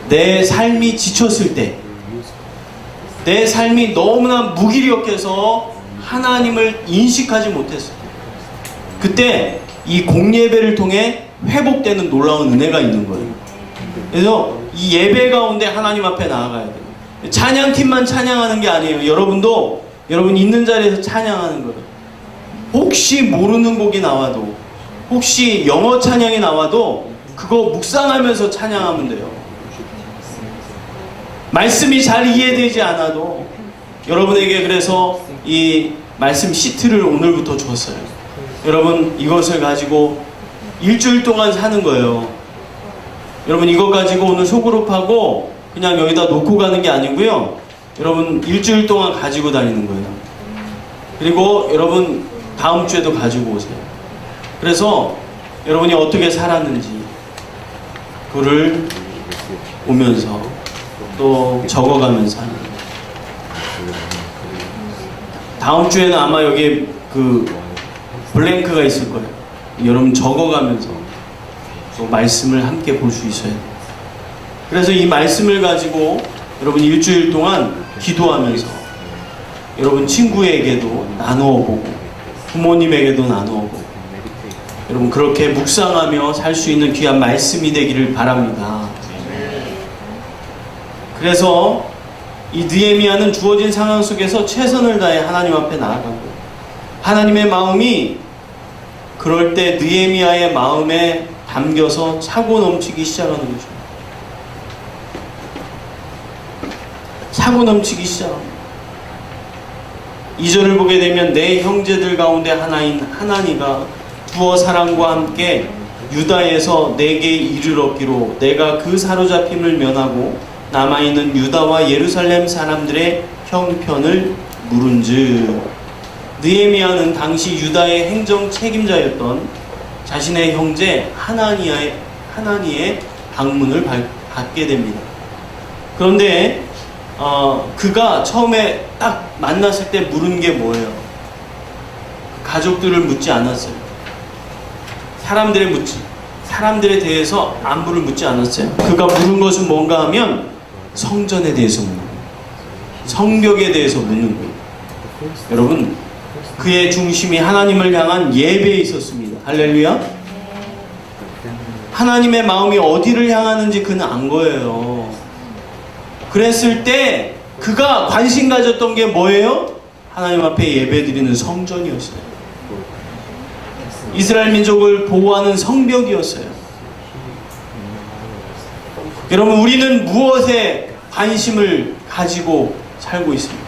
내 삶이 지쳤을 때, 내 삶이 너무나 무기력해서 하나님을 인식하지 못했을 때, 그때 이 공예배를 통해 회복되는 놀라운 은혜가 있는 거예요. 그래서 이 예배 가운데 하나님 앞에 나아가야 돼요. 찬양팀만 찬양하는 게 아니에요. 여러분도 여러분 있는 자리에서 찬양하는 거예요. 혹시 모르는 곡이 나와도, 혹시 영어 찬양이 나와도 그거 묵상하면서 찬양하면 돼요. 말씀이 잘 이해되지 않아도 여러분에게 그래서 이 말씀 시트를 오늘부터 줬어요. 여러분 이것을 가지고 일주일 동안 사는 거예요. 여러분 이거 가지고 오늘 소그룹하고 그냥 여기다 놓고 가는 게 아니고요. 여러분 일주일 동안 가지고 다니는 거예요. 그리고 여러분 다음 주에도 가지고 오세요. 그래서 여러분이 어떻게 살았는지 그거를 보면서 또 적어가면서 하는 거예요. 다음 주에는 아마 여기 그 블랭크가 있을 거예요. 여러분 적어가면서 또 말씀을 함께 볼 수 있어야 돼요. 그래서 이 말씀을 가지고 여러분 일주일 동안 기도하면서 여러분 친구에게도 나누어 보고 부모님에게도 나누어 보고 여러분 그렇게 묵상하며 살 수 있는 귀한 말씀이 되기를 바랍니다. 그래서 이 느헤미야는 주어진 상황 속에서 최선을 다해 하나님 앞에 나아가고 하나님의 마음이 그럴 때 느헤미야의 마음에 담겨서 차고 넘치기 시작하는 거죠. 차고 넘치기 시작합니다. 2절을 보게 되면 내 형제들 가운데 하나인 하나니가 두어 사람과 함께 유다에서 내게 이르렀기로 내가 그 사로잡힘을 면하고 남아있는 유다와 예루살렘 사람들의 형편을 물은즉 느헤미야는 당시 유다의 행정 책임자였던 자신의 형제 하나니의 방문을 받게 됩니다. 그런데 그가 처음에 딱 만났을 때 물은 게 뭐예요? 가족들을 묻지 않았어요. 사람들에 대해서 안부를 묻지 않았어요. 그가 물은 것은 뭔가 하면 성전에 대해서 묻는 거예요. 성벽에 대해서 묻는 거예요. 여러분 그의 중심이 하나님을 향한 예배에 있었습니다. 할렐루야. 하나님의 마음이 어디를 향하는지 그는 안 거예요. 그랬을 때 그가 관심 가졌던 게 뭐예요? 하나님 앞에 예배드리는 성전이었어요. 이스라엘 민족을 보호하는 성벽이었어요. 여러분 우리는 무엇에 관심을 가지고 살고 있습니까?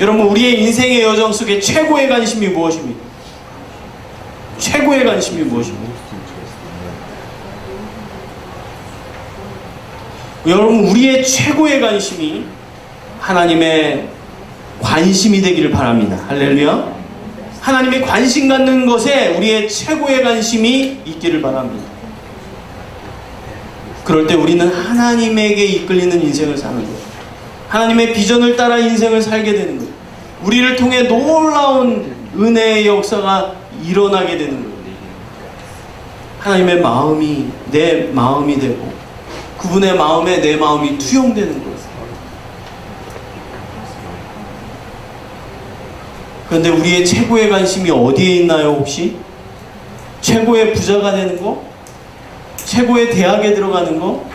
여러분 우리의 인생의 여정 속에 최고의 관심이 무엇입니까? 최고의 관심이 무엇입니까? 여러분 우리의 최고의 관심이 하나님의 관심이 되기를 바랍니다. 할렐루야. 하나님의 관심 갖는 것에 우리의 최고의 관심이 있기를 바랍니다. 그럴 때 우리는 하나님에게 이끌리는 인생을 사는 거예요. 하나님의 비전을 따라 인생을 살게 되는 거예요. 우리를 통해 놀라운 은혜의 역사가 일어나게 되는 거예요. 하나님의 마음이 내 마음이 되고 그분의 마음에 내 마음이 투영되는 거예요. 그런데 우리의 최고의 관심이 어디에 있나요 혹시? 최고의 부자가 되는 거? 최고의 대학에 들어가는 거?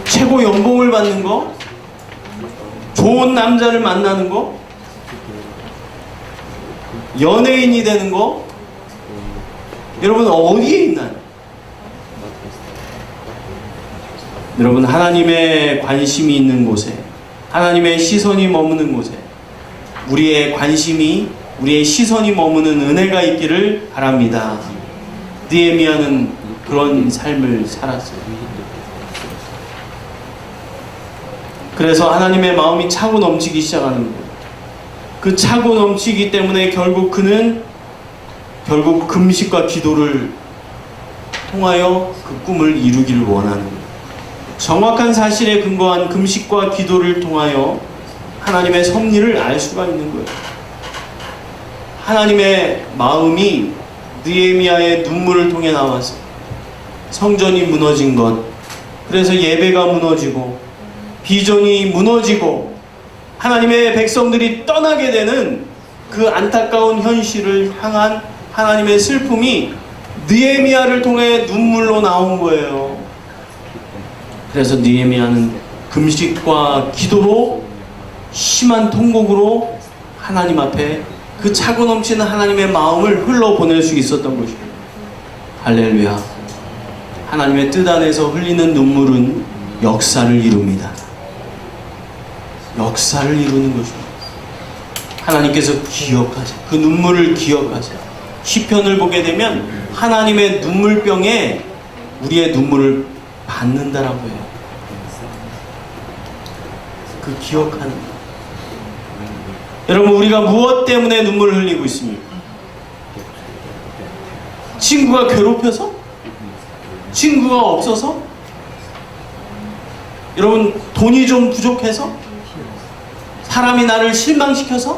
최고 연봉을 받는 거? 좋은 남자를 만나는 거? 연예인이 되는 거? 여러분 어디에 있나요? 여러분 하나님의 관심이 있는 곳에 하나님의 시선이 머무는 곳에 우리의 관심이 우리의 시선이 머무는 은혜가 있기를 바랍니다. 느헤미야는 그런 삶을 살았어요. 그래서 하나님의 마음이 차고 넘치기 시작하는 거예요. 그 차고 넘치기 때문에 결국 그는 금식과 기도를 통하여 그 꿈을 이루기를 원하는 거예요. 정확한 사실에 근거한 금식과 기도를 통하여 하나님의 섭리를 알 수가 있는 거예요. 하나님의 마음이 느헤미야의 눈물을 통해 나와서 성전이 무너진 것, 그래서 예배가 무너지고 비전이 무너지고 하나님의 백성들이 떠나게 되는 그 안타까운 현실을 향한 하나님의 슬픔이 느헤미야를 통해 눈물로 나온 거예요. 그래서 느헤미야는 금식과 기도로 심한 통곡으로 하나님 앞에 그 차고 넘치는 하나님의 마음을 흘러보낼 수 있었던 것입니다. 할렐루야. 하나님의 뜻 안에서 흘리는 눈물은 역사를 이룹니다. 역사를 이루는 것입니다. 하나님께서 기억하세요. 그 눈물을 기억하세요. 시편을 보게 되면 하나님의 눈물병에 우리의 눈물을 받는다라고 해요. 그 기억하는 것. 여러분, 우리가 무엇 때문에 눈물을 흘리고 있습니까? 친구가 괴롭혀서? 친구가 없어서? 여러분, 돈이 좀 부족해서? 사람이 나를 실망시켜서?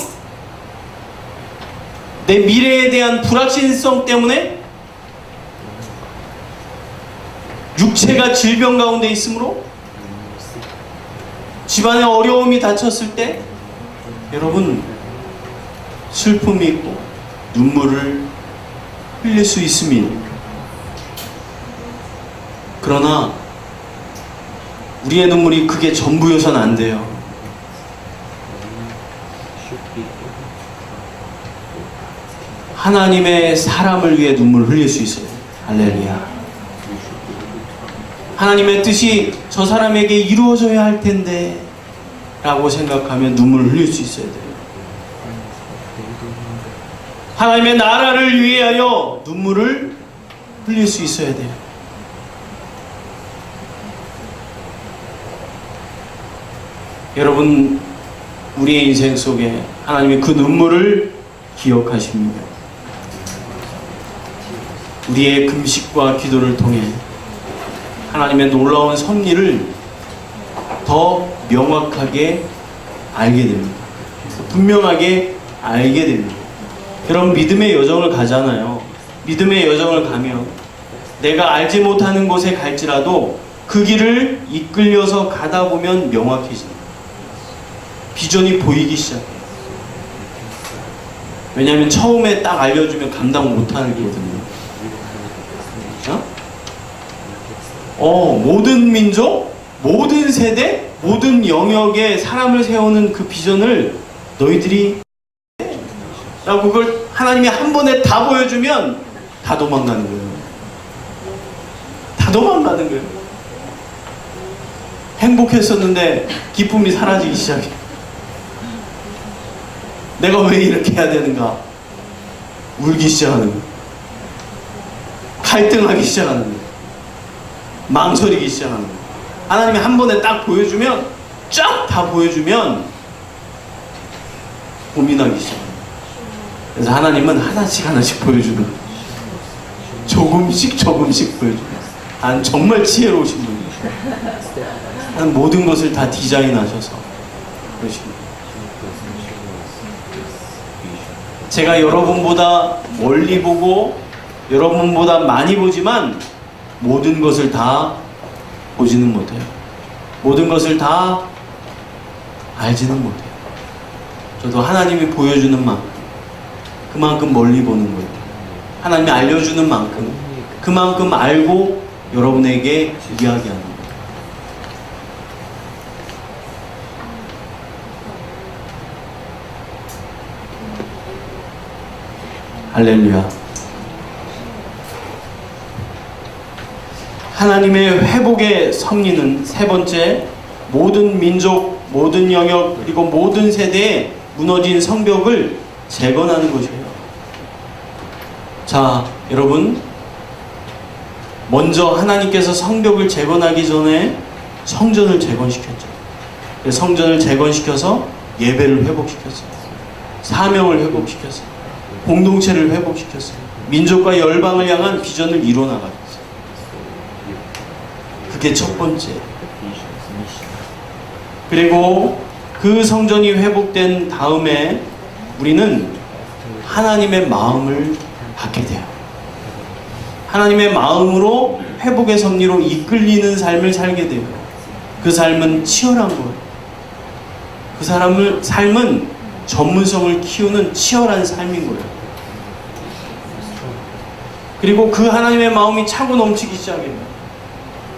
내 미래에 대한 불확실성 때문에? 육체가 질병 가운데 있으므로? 집안에 어려움이 닥쳤을 때? 여러분, 슬픔이 있고 눈물을 흘릴 수 있습니다. 그러나 우리의 눈물이 그게 전부여서는 안 돼요. 하나님의 사람을 위해 눈물을 흘릴 수 있어요. 할렐루야. 하나님의 뜻이 저 사람에게 이루어져야 할 텐데 라고 생각하면 눈물을 흘릴 수 있어야 돼요. 하나님의 나라를 위하여 눈물을 흘릴 수 있어야 돼요. 여러분, 우리의 인생 속에 하나님의 그 눈물을 기억하십니다. 우리의 금식과 기도를 통해 하나님의 놀라운 섭리를 더 명확하게 알게 됩니다. 분명하게 알게 됩니다. 여러분, 믿음의 여정을 가잖아요. 믿음의 여정을 가면 내가 알지 못하는 곳에 갈지라도 그 길을 이끌려서 가다 보면 명확해집니다. 비전이 보이기 시작해요. 왜냐하면 처음에 딱 알려주면 감당 못하거든요. 모든 민족, 모든 세대, 모든 영역에 사람을 세우는 그 비전을 너희들이 라고 그걸 하나님이 한 번에 다 보여주면 다 도망가는 거예요. 다 도망가는 거예요. 행복했었는데 기쁨이 사라지기 시작해. 내가 왜 이렇게 해야 되는가? 울기 시작하는 거예요. 갈등하기 시작하는 거예요. 망설이기 시작하는 거예요. 하나님이 한 번에 딱 보여주면, 쫙 다 보여주면 고민하기 시작합니다. 그래서 하나님은 하나씩 하나씩 보여주는 거예요. 조금씩 보여주는 거예요. 정말 지혜로우신 분이에요. 모든 것을 다 디자인하셔서 그러십니다. 제가 여러분보다 멀리 보고 여러분보다 많이 보지만 모든 것을 다 보지는 못해요. 모든 것을 다 알지는 못해요. 저도 하나님이 보여주는 만큼 그만큼 멀리 보는 거예요. 하나님이 알려주는 만큼 그만큼 알고 여러분에게 이야기하는 거예요. 할렐루야. 하나님의 회복의 섭리는 세 번째, 모든 민족, 모든 영역, 그리고 모든 세대에 무너진 성벽을 재건하는 것이에요. 자, 여러분, 먼저 하나님께서 성벽을 재건하기 전에 성전을 재건시켰죠. 성전을 재건시켜서 예배를 회복시켰어요. 사명을 회복시켰어요. 공동체를 회복시켰어요. 민족과 열방을 향한 비전을 이뤄나가셨어요. 그게 첫 번째. 그리고 그 성전이 회복된 다음에 우리는 하나님의 마음을 받게 돼요. 하나님의 마음으로 회복의 섭리로 이끌리는 삶을 살게 돼요. 그 삶은 치열한 거예요. 그 삶은 전문성을 키우는 치열한 삶인 거예요. 그리고 그 하나님의 마음이 차고 넘치기 시작해요.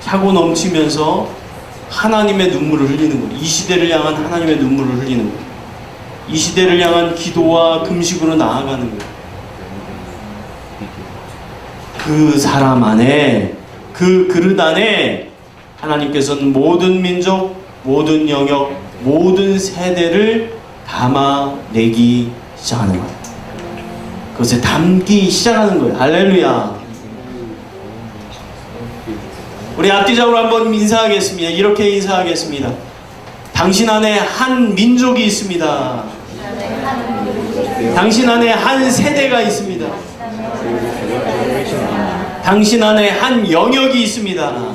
차고 넘치면서 하나님의 눈물을 흘리는 거예요. 이 시대를 향한 하나님의 눈물을 흘리는 거예요. 이 시대를 향한 기도와 금식으로 나아가는 거예요. 그 사람 안에, 그 그릇 안에 하나님께서는 모든 민족, 모든 영역, 모든 세대를 담아내기 시작하는 거예요. 그것에 담기 시작하는 거예요. 할렐루야. 우리 앞뒤적으로 한번 인사하겠습니다. 이렇게 인사하겠습니다. 당신 안에 한 민족이 있습니다. 당신 안에 한 세대가 있습니다. 당신 안에 한 영역이 있습니다.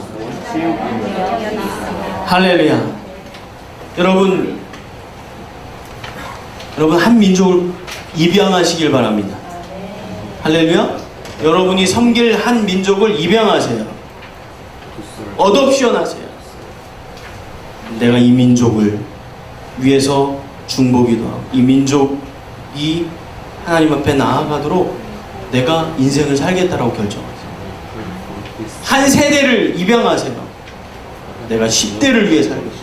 할렐루야. 여러분 한 민족을 입양하시길 바랍니다. 할렐루야. 여러분이 섬길 한 민족을 입양하세요. 어덥션 하세요. 내가 이 민족을 위해서 중보기도 하고 이 민족이 하나님 앞에 나아가도록 내가 인생을 살겠다라고 결정하세요. 한 세대를 입양하세요. 내가 10대를 위해 살겠다.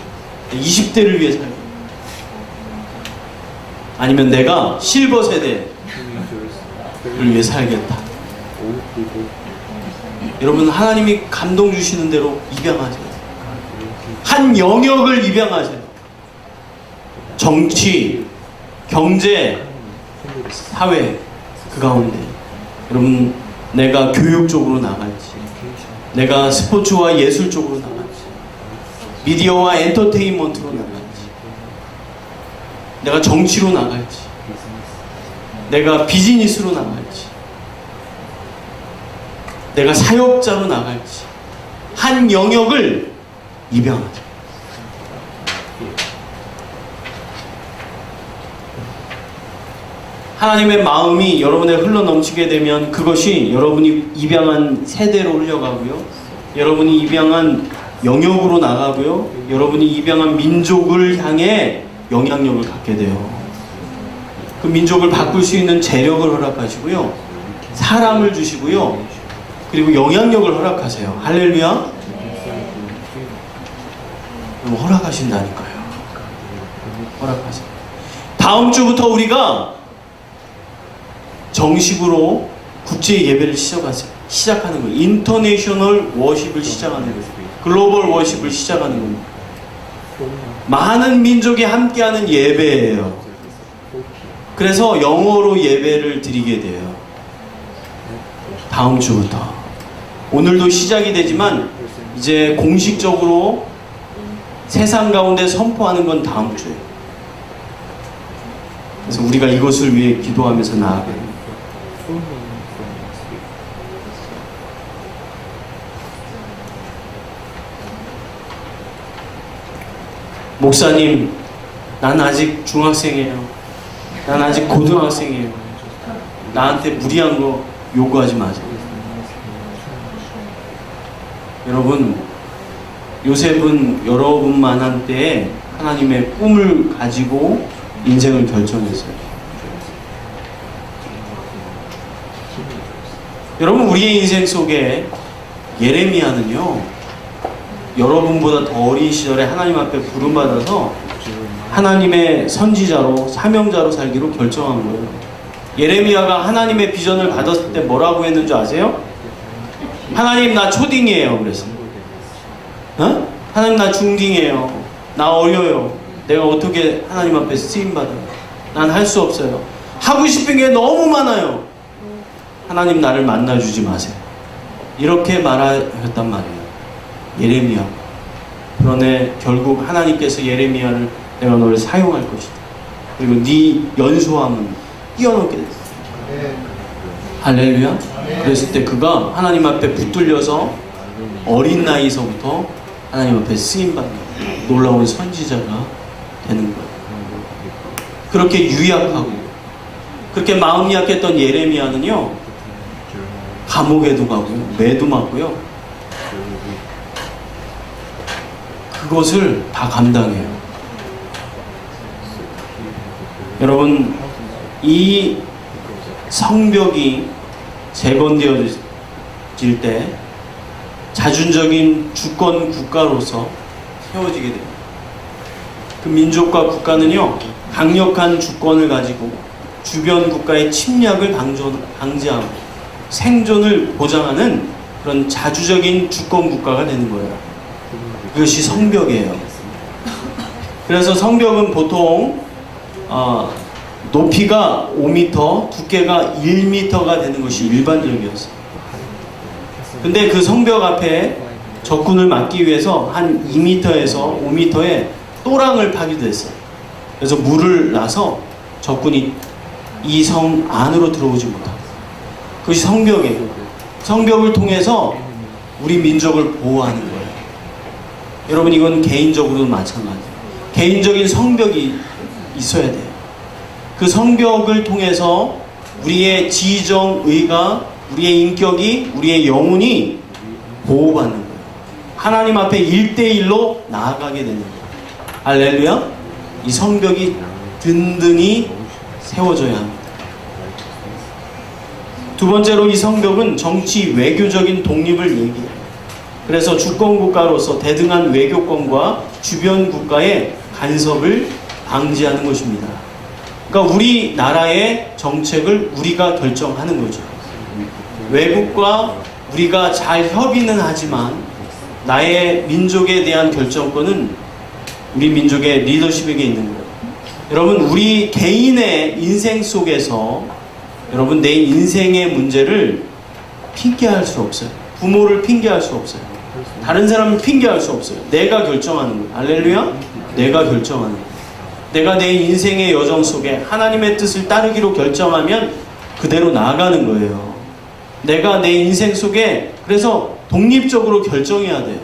20대를 위해 살겠다. 아니면 내가 실버 세대를 위해 살겠다. 여러분 하나님이 감동 주시는 대로 입양하세요. 한 영역을 입양하세요. 정치, 경제, 사회 그 가운데 여러분 내가 교육 쪽으로 나갈지, 내가 스포츠와 예술 쪽으로 나갈지, 미디어와 엔터테인먼트로 나갈지, 내가 정치로 나갈지, 내가 비즈니스로 나갈지, 내가 사역자로 나갈지 한 영역을 입양하자. 하나님의 마음이 여러분에 흘러넘치게 되면 그것이 여러분이 입양한 세대로 흘려가고요, 여러분이 입양한 영역으로 나가고요, 여러분이 입양한 민족을 향해 영향력을 갖게 돼요. 그 민족을 바꿀 수 있는 재력을 허락하시고요, 사람을 주시고요, 그리고 영향력을 허락하세요. 할렐루야. 허락하신다니까요. 허락하세요. 다음 주부터 우리가 정식으로 국제 예배를 시작하는 거예요. 인터내셔널 워십을 시작하는 거예요. 글로벌 워십을 시작하는 겁니다. 많은 민족이 함께하는 예배예요. 그래서 영어로 예배를 드리게 돼요. 다음 주부터. 오늘도 시작이 되지만 이제 공식적으로 세상 가운데 선포하는 건 다음 주에. 그래서 우리가 이것을 위해 기도하면서 나아가요. 목사님, 난 아직 중학생이에요. 난 아직 고등학생이에요. 나한테 무리한 거 요구하지 마세요. 여러분, 요셉은 여러분만한 때에 하나님의 꿈을 가지고 인생을 결정했어요. 여러분, 우리의 인생 속에 예레미야는요, 여러분보다 더 어린 시절에 하나님 앞에 부름받아서 하나님의 선지자로, 사명자로 살기로 결정한 거예요. 예레미야가 하나님의 비전을 받았을 때 뭐라고 했는 줄 아세요? 하나님, 나 초딩이에요. 그랬어요. 어? 하나님, 나 중딩이에요. 나 어려요. 내가 어떻게 하나님 앞에 쓰임받아요? 난 할 수 없어요. 하고 싶은 게 너무 많아요. 하나님, 나를 만나주지 마세요. 이렇게 말하였단 말이에요. 예레미야. 그러네 결국 하나님께서 예레미야를 내가 너를 사용할 것이다. 그리고 네 연소함은 뛰어넘게 됐어요. 할렐루야. 그랬을 때 그가 하나님 앞에 붙들려서 어린 나이서부터 하나님 앞에 쓰임받는 놀라운 선지자가 되는 거예요. 그렇게 유약하고 그렇게 마음이 약했던 예레미야는요, 감옥에도 가고요, 매도 맞고요, 그것을 다 감당해요. 여러분, 이 성벽이 재건되어질 때 자준적인 주권 국가로서 세워지게 됩니다. 그 민족과 국가는요, 강력한 주권을 가지고 주변 국가의 침략을 방지하고 생존을 보장하는 그런 자주적인 주권 국가가 되는 거예요. 그것이 성벽이에요. 그래서 성벽은 보통 높이가 5m, 두께가 1m가 되는 것이 일반적이었어요. 근데 그 성벽 앞에 적군을 막기 위해서 한 2m에서 5m의 또랑을 파기도 했어요. 그래서 물을 놔서 적군이 이 성 안으로 들어오지 못하고, 그것이 성벽이에요. 성벽을 통해서 우리 민족을 보호하는 거예요. 여러분, 이건 개인적으로도 마찬가지예요. 개인적인 성벽이 있어야 돼요. 그 성벽을 통해서 우리의 지정, 의가, 우리의 인격이, 우리의 영혼이 보호받는 거예요. 하나님 앞에 1대1로 나아가게 되는 거예요. 할렐루야. 이 성벽이 든든히 세워져야 합니다. 두 번째로, 이 성벽은 정치 외교적인 독립을 얘기해요. 그래서 주권국가로서 대등한 외교권과 주변 국가의 간섭을 방지하는 것입니다. 그러니까 우리나라의 정책을 우리가 결정하는 거죠. 외국과 우리가 잘 협의는 하지만 나의 민족에 대한 결정권은 우리 민족의 리더십에게 있는 거예요. 여러분, 우리 개인의 인생 속에서 여러분, 내 인생의 문제를 핑계할 수 없어요. 부모를 핑계할 수 없어요. 다른 사람을 핑계할 수 없어요. 내가 결정하는 거예요. 할렐루야. 내가 결정하는 거예요. 내가 내 인생의 여정 속에 하나님의 뜻을 따르기로 결정하면 그대로 나아가는 거예요. 내가 내 인생 속에, 그래서 독립적으로 결정해야 돼요.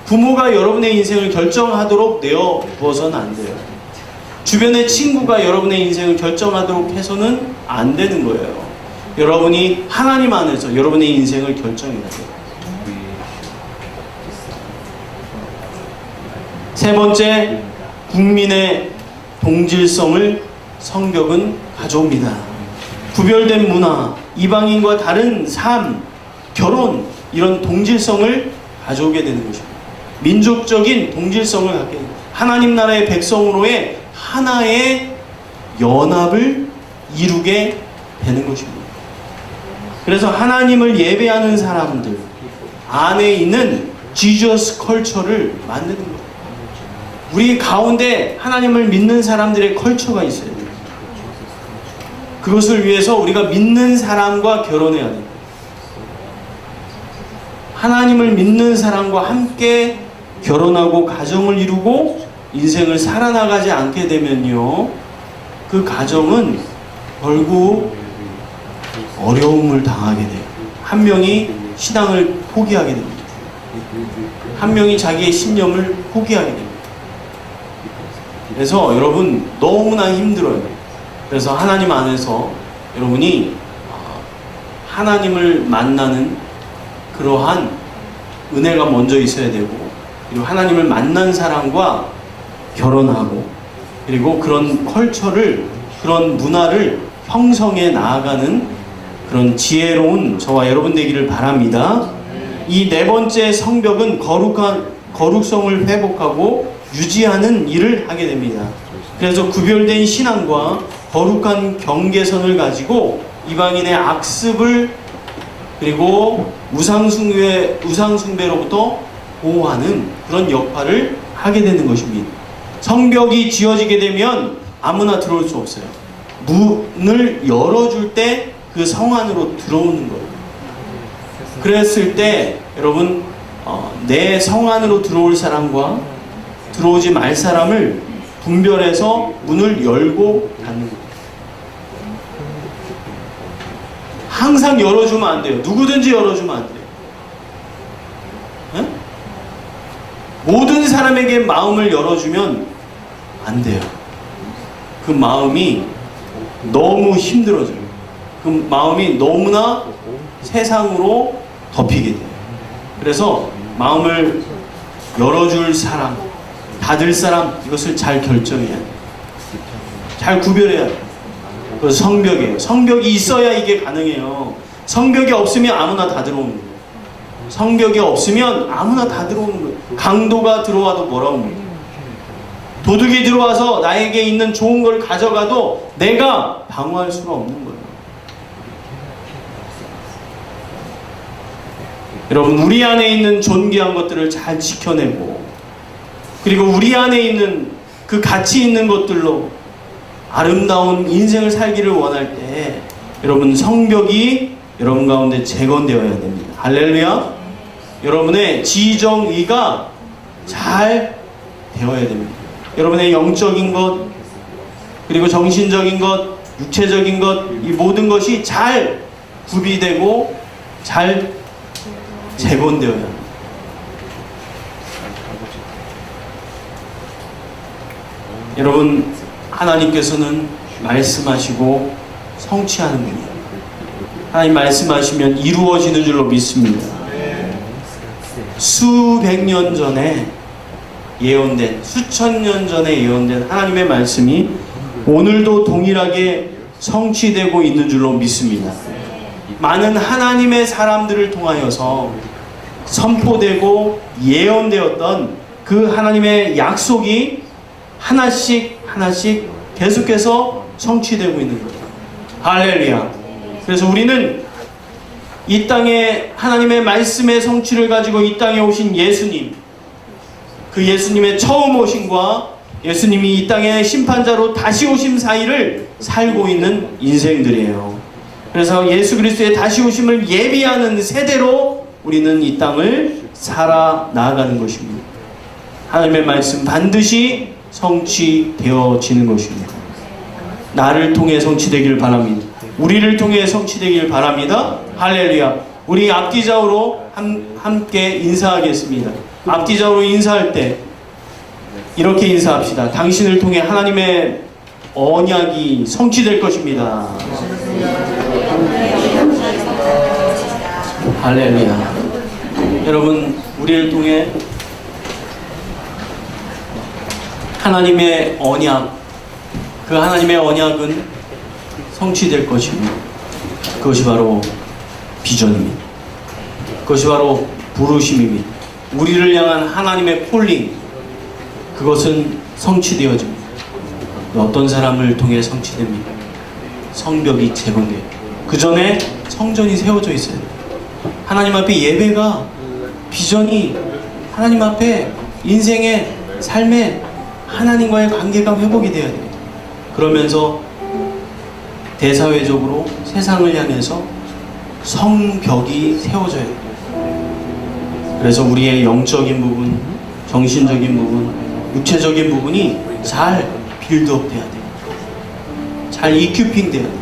부모가 여러분의 인생을 결정하도록 내어 두어서는 안 돼요. 주변의 친구가 여러분의 인생을 결정하도록 해서는 안 되는 거예요. 여러분이 하나님 안에서 여러분의 인생을 결정해야 돼요. 세 번째, 국민의 동질성을 성벽은 가져옵니다. 구별된 문화, 이방인과 다른 삶, 결혼, 이런 동질성을 가져오게 되는 것입니다. 민족적인 동질성을 갖게 됩니다. 하나님 나라의 백성으로의 하나의 연합을 이루게 되는 것입니다. 그래서 하나님을 예배하는 사람들 안에 있는 지저스 컬처를 만드는 거예요. 우리 가운데 하나님을 믿는 사람들의 컬처가 있어야 돼요. 그것을 위해서 우리가 믿는 사람과 결혼해야 돼요. 하나님을 믿는 사람과 함께 결혼하고 가정을 이루고 인생을 살아나가지 않게 되면요, 그 가정은 결국 어려움을 당하게 돼요. 한 명이 신앙을 포기하게 됩니다. 한 명이 자기의 신념을 포기하게 됩니다. 그래서 여러분, 너무나 힘들어요. 그래서 하나님 안에서 여러분이 하나님을 만나는 그러한 은혜가 먼저 있어야 되고, 그리고 하나님을 만난 사람과 결혼하고, 그리고 그런 컬처를, 그런 문화를 형성해 나아가는 그런 지혜로운 저와 여러분 되기를 바랍니다. 이 네 번째 성벽은 거룩성을 회복하고 유지하는 일을 하게 됩니다. 그래서 구별된 신앙과 거룩한 경계선을 가지고 이방인의 악습을, 그리고 우상숭배로부터 보호하는 그런 역할을 하게 되는 것입니다. 성벽이 지어지게 되면 아무나 들어올 수 없어요. 문을 열어줄 때 그 성 안으로 들어오는 거예요. 그랬을 때 여러분, 내 성 안으로 들어올 사람과 들어오지 말 사람을 분별해서 문을 열고 닫는 거예요. 항상 열어주면 안 돼요. 누구든지 열어주면 안 돼요. 네? 모든 사람에게 마음을 열어주면 안 돼요. 그 마음이 너무 힘들어져요. 그 마음이 너무나 세상으로 덮이게 돼요. 그래서 마음을 열어줄 사람, 받을 사람 이것을 잘 결정해야 돼. 잘 구별해야 돼. 그 성벽이에요. 성벽이 있어야 이게 가능해요. 성벽이 없으면 아무나 다 들어오는 거예요. 성벽이 없으면 아무나 다 들어오는 거예요. 강도가 들어와도 뭐라고 합니까? 도둑이 들어와서 나에게 있는 좋은 걸 가져가도 내가 방어할 수가 없는 거예요. 여러분, 우리 안에 있는 존귀한 것들을 잘 지켜내고, 그리고 우리 안에 있는 그 가치 있는 것들로 아름다운 인생을 살기를 원할 때 여러분, 성벽이 여러분 가운데 재건되어야 됩니다. 할렐루야. 여러분의 지정의가 잘 되어야 됩니다. 여러분의 영적인 것, 그리고 정신적인 것, 육체적인 것, 이 모든 것이 잘 구비되고 잘 재건되어야 합니다. 여러분, 하나님께서는 말씀하시고 성취하는 분이에요. 하나님 말씀하시면 이루어지는 줄로 믿습니다. 수백 년 전에 예언된, 수천 년 전에 예언된 하나님의 말씀이 오늘도 동일하게 성취되고 있는 줄로 믿습니다. 많은 하나님의 사람들을 통하여서 선포되고 예언되었던 그 하나님의 약속이 하나씩 하나씩 계속해서 성취되고 있는 거예요. 할렐루야. 그래서 우리는 이 땅에 하나님의 말씀의 성취를 가지고 이 땅에 오신 예수님, 그 예수님의 처음 오심과 예수님이 이 땅의 심판자로 다시 오심 사이를 살고 있는 인생들이에요. 그래서 예수 그리스도의 다시 오심을 예비하는 세대로 우리는 이 땅을 살아 나아가는 것입니다. 하나님의 말씀 반드시 성취되어지는 것입니다. 나를 통해 성취되길 바랍니다. 우리를 통해 성취되길 바랍니다. 할렐루야. 우리 앞뒤좌우로 함께 인사하겠습니다. 앞뒤좌우로 인사할 때 이렇게 인사합시다. 당신을 통해 하나님의 언약이 성취될 것입니다. 할렐루야. 여러분, 우리를 통해 하나님의 언약, 그 하나님의 언약은 성취될 것입니다. 그것이 바로 비전입니다. 그것이 바로 부르심입니다. 우리를 향한 하나님의 콜링, 그것은 성취되어집니다. 어떤 사람을 통해 성취됩니까? 성벽이 재건돼요. 그 전에 성전이 세워져 있어요. 하나님 앞에 예배가, 비전이 하나님 앞에 인생의 삶의 하나님과의 관계가 회복이 되어야 돼요. 그러면서 대사회적으로 세상을 향해서 성벽이 세워져야 돼요. 그래서 우리의 영적인 부분, 정신적인 부분, 육체적인 부분이 잘 빌드업 돼야 돼요. 잘 이큐핑 돼야 돼요.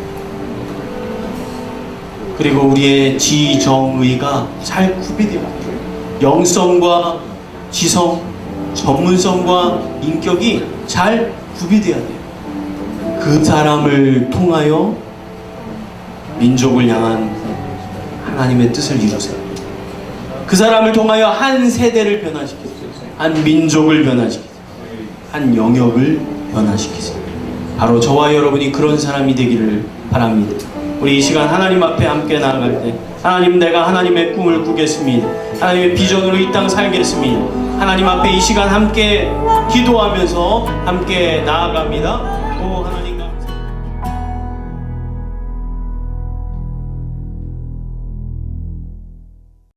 그리고 우리의 지정의가 잘 구비되어야 돼요. 영성과 지성, 전문성과 인격이 잘 구비되어야 돼요. 그 사람을 통하여 민족을 향한 하나님의 뜻을 이루세요. 그 사람을 통하여 한 세대를 변화시키세요. 한 민족을 변화시키세요. 한 영역을 변화시키세요. 바로 저와 여러분이 그런 사람이 되기를 바랍니다. 우리 이 시간 하나님 앞에 함께 나아갈 때, 하나님, 내가 하나님의 꿈을 꾸겠습니다. 하나님의 비전으로 이 땅 살겠습니다. 하나님 앞에 이 시간 함께 기도하면서 함께 나아갑니다.